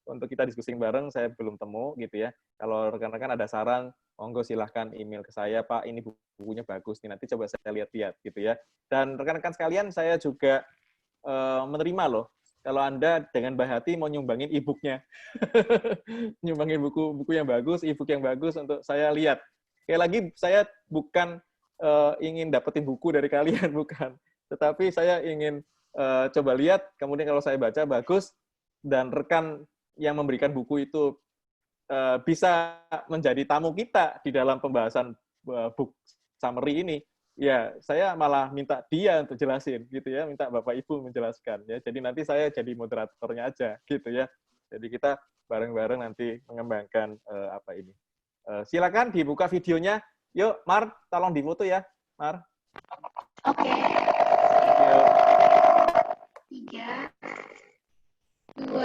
untuk kita diskusi bareng saya belum temu gitu ya. Kalau rekan-rekan ada saran, monggo silahkan email ke saya, Pak, ini bukunya bagus nih, nanti coba saya lihat-lihat gitu ya. Dan rekan-rekan sekalian, saya juga menerima loh, kalau Anda dengan baik hati mau nyumbangin e-booknya. Nyumbangin buku yang bagus, e-book yang bagus untuk saya lihat. Sekali lagi, saya bukan ingin dapetin buku dari kalian, bukan. Tetapi saya ingin coba lihat, kemudian kalau saya baca bagus, dan rekan yang memberikan buku itu bisa menjadi tamu kita di dalam pembahasan book summary ini, ya saya malah minta dia untuk jelasin gitu ya, minta Bapak Ibu menjelaskan ya. Jadi nanti saya jadi moderatornya aja gitu ya. Jadi kita bareng-bareng nanti mengembangkan apa ini. Silakan dibuka videonya. Yuk, Mar, tolong difoto ya, Mar. Oke. Thank you. 3, 2,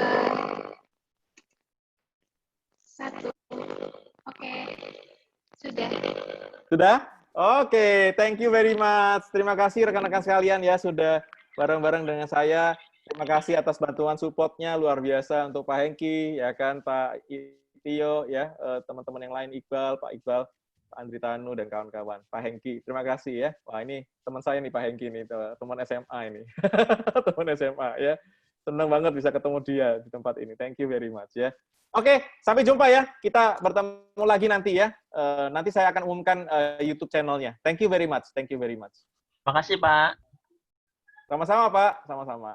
1. Oke. Sudah. Sudah? Oke, thank you very much. Terima kasih rekan-rekan sekalian ya sudah bareng-bareng dengan saya. Terima kasih atas bantuan support-nya luar biasa untuk Pak Hengki, ya kan, Pak Tio, ya, teman-teman yang lain, Iqbal, Pak Iqbal, Pak Andri Tanu, dan kawan-kawan. Pak Hengki, terima kasih ya. Wah, ini teman saya nih, Pak Hengki nih, teman SMA ini. Teman SMA ya. Senang banget bisa ketemu dia di tempat ini. Thank you very much ya. Oke, sampai jumpa ya. Kita bertemu lagi nanti ya. Nanti saya akan umumkan YouTube channel-nya. Thank you very much. Thank you very much. Makasih, Pak. Sama-sama, Pak. Sama-sama.